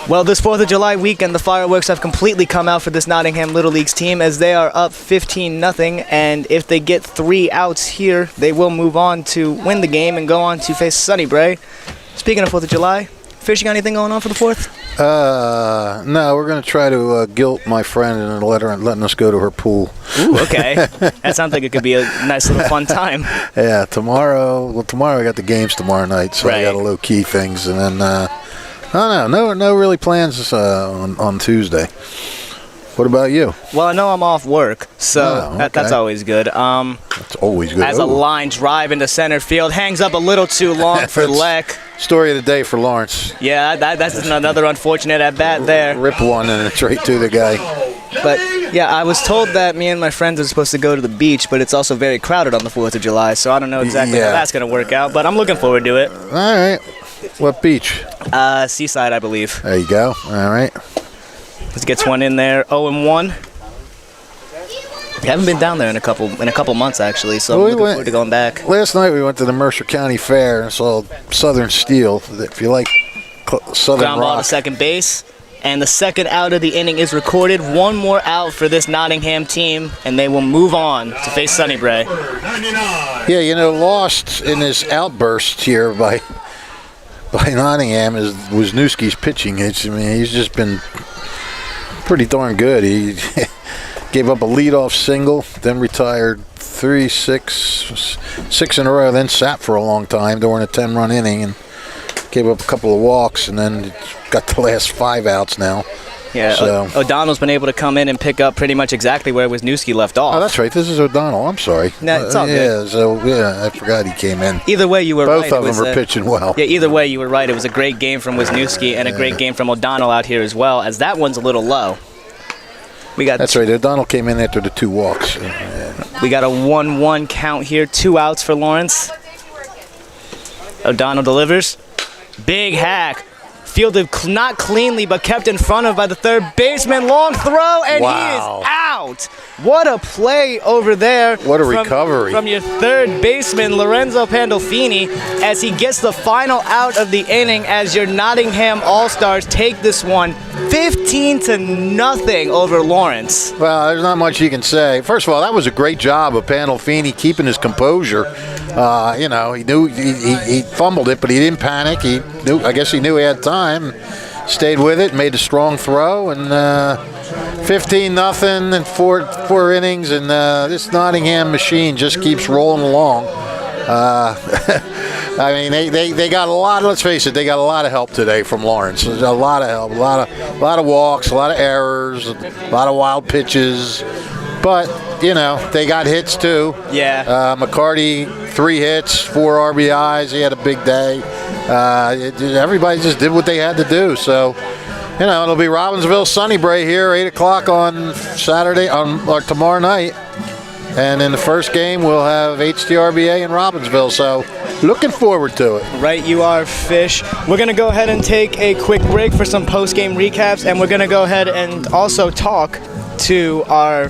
Well, this 4th of July weekend, the fireworks have completely come out for this Nottingham Little Leagues team as they are up 15-0, and if they get 3 outs here, they will move on to win the game and go on to face Sunnybray. Speaking of 4th of July, Fish, you got anything going on for the 4th? No, we're going to try to guilt my friend in a letter and letting us go to her pool. Ooh, okay. That sounds like it could be a nice little fun time. Yeah, tomorrow I got the games tomorrow night, so I got to low-key things, and then no really plans on Tuesday. What about you? Well, I know I'm off work, so that's always good. That's always good. As a line drive into center field, hangs up a little too long for Lech. Story of the day for Lawrence. Yeah, that's another unfortunate at-bat there. Rip one, and it's right to the guy. But, yeah, I was told that me and my friends are supposed to go to the beach, but it's also very crowded on the 4th of July, so I don't know exactly how that's going to work out, but I'm looking forward to it. All right. What beach? Seaside, I believe. There you go. All right. Let's get one in there. 0-1. We haven't been down there in a couple months, actually, so I'm looking forward to going back. Last night we went to the Mercer County Fair and saw Southern Steel. If you like Southern ground ball to second base, and the second out of the inning is recorded. One more out for this Nottingham team, and they will move on to face Sunnybray. Yeah, lost in this outburst here by by Nottingham is Wisniewski's pitching. He's just been pretty darn good. He gave up a leadoff single, then retired 6 in a row, then sat for a long time during a 10-run inning and gave up a couple of walks, and then got the last 5 outs now. Yeah, so. O'Donnell's been able to come in and pick up pretty much exactly where Wisniewski left off. Oh, that's right. This is O'Donnell. I'm sorry. No, it's all good. I forgot he came in. Either way, you were right. Both of them are pitching well. Yeah, either way, you were right. It was a great game from Wisniewski and a great game from O'Donnell out here as well, as that one's a little low. That's right. O'Donnell came in after the 2 walks. We got a 1-1 count here. 2 outs for Lawrence. O'Donnell delivers. Big hack. Fielded not cleanly, but kept in front of by the third baseman. Long throw, and he is out. What a play over there. What a recovery. From your third baseman, Lorenzo Pandolfini, as he gets the final out of the inning as your Nottingham All-Stars take this one 15-0 over Lawrence. Well, there's not much you can say. First of all, that was a great job of Pandolfini keeping his composure. He knew he fumbled it, but he didn't panic. I guess he knew he had time. Stayed with it, made a strong throw, and 15-0 in four innings, and this Nottingham machine just keeps rolling along. They got a lot. Let's face it, they got a lot of help today from Lawrence. There's a lot of help, a lot of walks, a lot of errors, a lot of wild pitches. But they got hits too. Yeah. McCarty, 3 hits, 4 RBIs. He had a big day. Everybody just did what they had to do. So, it'll be Robbinsville Sunnybray here, 8 o'clock on Saturday, or tomorrow night. And in the first game, we'll have HTRBA in Robbinsville. So, looking forward to it. Right, you are, Fish. We're going to go ahead and take a quick break for some post-game recaps, and we're going to go ahead and also talk to our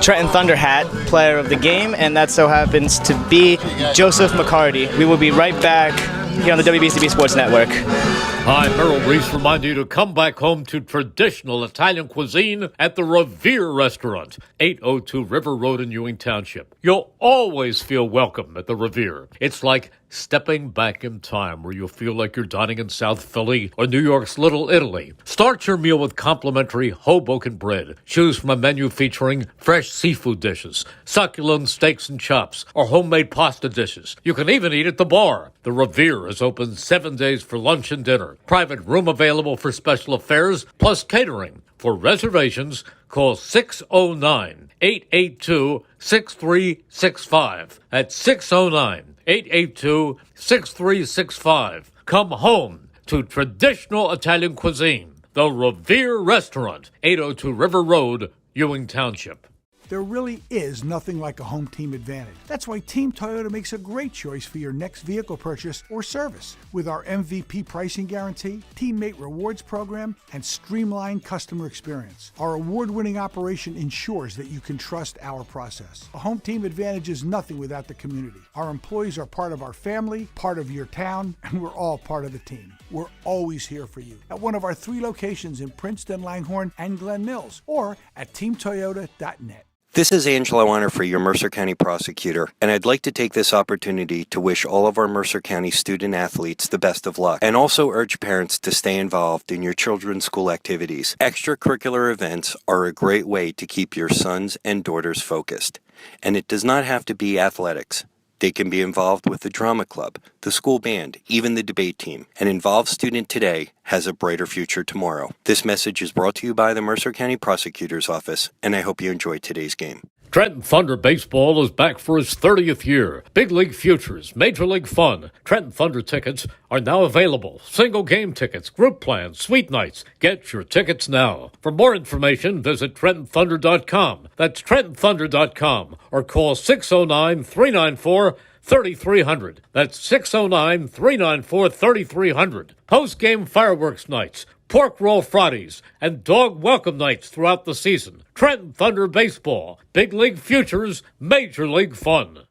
Trenton Thunder hat player of the game, and that so happens to be Joseph McCarty. We will be right back here on the WBCB Sports Network. Hi, Merrill Reese reminding you to come back home to traditional Italian cuisine at the Revere Restaurant, 802 River Road in Ewing Township. You'll always feel welcome at the Revere. It's like stepping back in time where you'll feel like you're dining in South Philly or New York's Little Italy. Start your meal with complimentary Hoboken bread. Choose from a menu featuring fresh seafood dishes, succulent steaks and chops, or homemade pasta dishes. You can even eat at the bar. The Revere is open 7 days for lunch and dinner. Private room available for special affairs, plus catering. For reservations, call 609-882-6365. That's 609-882-6365. Come home to traditional Italian cuisine. The Revere Restaurant, 802 River Road, Ewing Township. There really is nothing like a home team advantage. That's why Team Toyota makes a great choice for your next vehicle purchase or service. With our MVP pricing guarantee, teammate rewards program, and streamlined customer experience, our award-winning operation ensures that you can trust our process. A home team advantage is nothing without the community. Our employees are part of our family, part of your town, and we're all part of the team. We're always here for you at one of our 3 locations in Princeton, Langhorne, and Glen Mills, or at teamtoyota.net. This is Angelo Onnerfree, your Mercer County prosecutor, and I'd like to take this opportunity to wish all of our Mercer County student athletes the best of luck, and also urge parents to stay involved in your children's school activities. Extracurricular events are a great way to keep your sons and daughters focused, and it does not have to be athletics. They can be involved with the drama club, the school band, even the debate team. An involved student today has a brighter future tomorrow. This message is brought to you by the Mercer County Prosecutor's Office, and I hope you enjoyed today's game. Trenton Thunder Baseball is back for its 30th year. Big League Futures, Major League Fun. Trenton Thunder tickets are now available. Single game tickets, group plans, suite nights. Get your tickets now. For more information, visit TrentonThunder.com. That's TrentonThunder.com. Or call 609-394-3300. That's 609-394-3300. Post-game fireworks nights, pork roll Fridays, and dog welcome nights throughout the season. Trenton Thunder Baseball, Big League Futures, Major League Fun.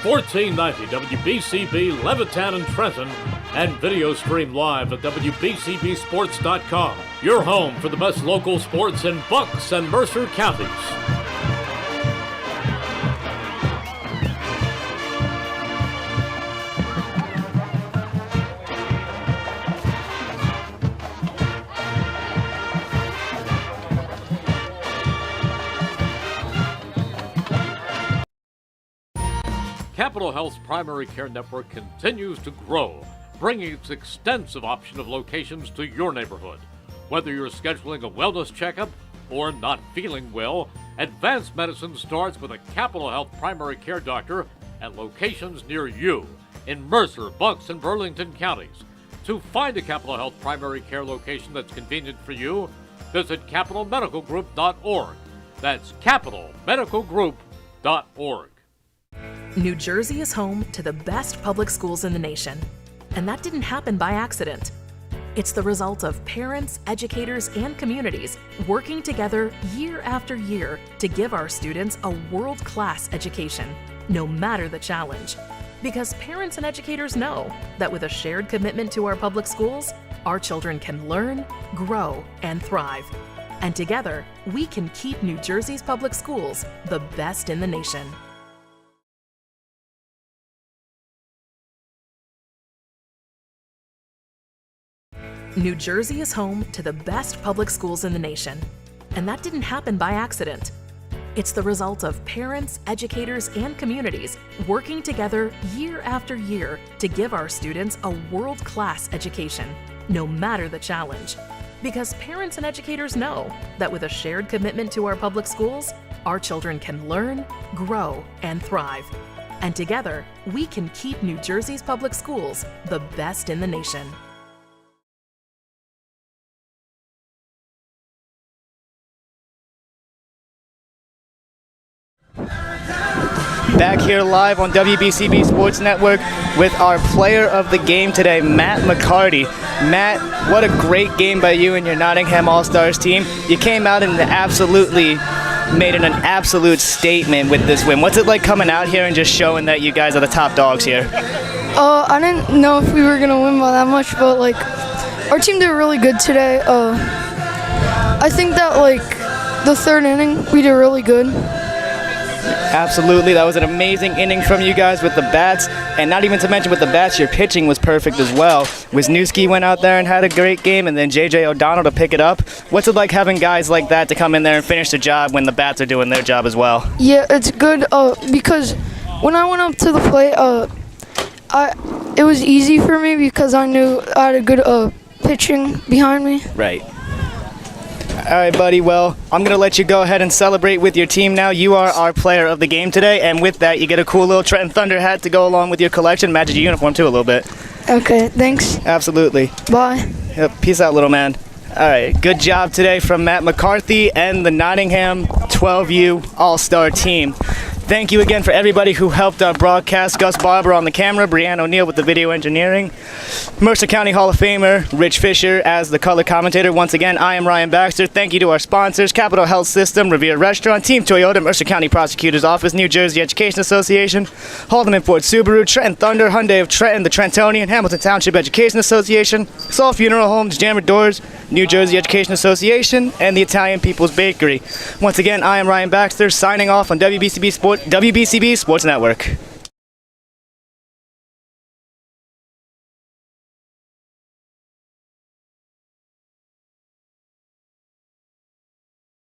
1490 WBCB Levittown and Trenton, and video stream live at WBCBsports.com. Your home for the best local sports in Bucks and Mercer counties. Capital Health's primary care network continues to grow, bringing its extensive option of locations to your neighborhood. Whether you're scheduling a wellness checkup or not feeling well, advanced medicine starts with a Capital Health primary care doctor at locations near you in Mercer, Bucks, and Burlington counties. To find a Capital Health primary care location that's convenient for you, visit capitalmedicalgroup.org. That's capitalmedicalgroup.org. New Jersey is home to the best public schools in the nation. And that didn't happen by accident. It's the result of parents, educators, and communities working together year after year to give our students a world-class education, no matter the challenge. Because parents and educators know that with a shared commitment to our public schools, our children can learn, grow, and thrive. And together, we can keep New Jersey's public schools the best in the nation. New Jersey is home to the best public schools in the nation. And that didn't happen by accident. It's the result of parents, educators, and communities working together year after year to give our students a world-class education, no matter the challenge. Because parents and educators know that with a shared commitment to our public schools, our children can learn, grow, and thrive. And together, we can keep New Jersey's public schools the best in the nation. Back here live on WBCB Sports Network with our player of the game today, Matt McCarty. Matt, what a great game by you and your Nottingham All-Stars team. You came out and absolutely made an absolute statement with this win. What's it like coming out here and just showing that you guys are the top dogs here? I didn't know if we were going to win by that much, but like our team did really good today. I think that like the third inning, we did really good. Absolutely, that was an amazing inning from you guys with the bats, and not even to mention with the bats, your pitching was perfect as well. Wisniewski went out there and had a great game, and then J.J. O'Donnell to pick it up. What's it like having guys like that to come in there and finish the job when the bats are doing their job as well? Yeah, it's good because when I went up to the plate, it was easy for me because I knew I had a good pitching behind me. Right. All right, buddy. Well, I'm going to let you go ahead and celebrate with your team now. You are our player of the game today, and with that, you get a cool little Trenton Thunder hat to go along with your collection. Matches your uniform, too, a little bit. Okay, thanks. Absolutely. Bye. Yep, peace out, little man. All right, good job today from Matt McCarthy and the Nottingham 12U All-Star team. Thank you again for everybody who helped our broadcast. Gus Barber on the camera, Brianna O'Neill with the video engineering, Mercer County Hall of Famer Rich Fisher as the color commentator. Once again, I am Ryan Baxter. Thank you to our sponsors, Capital Health System, Revere Restaurant, Team Toyota, Mercer County Prosecutor's Office, New Jersey Education Association, Haldeman Ford Subaru, Trenton Thunder, Hyundai of Trenton, the Trentonian, Hamilton Township Education Association, Saul Funeral Homes, Jammer Doors, New Jersey Education Association, and the Italian People's Bakery. Once again, I am Ryan Baxter, signing off on WBCB Sports Network.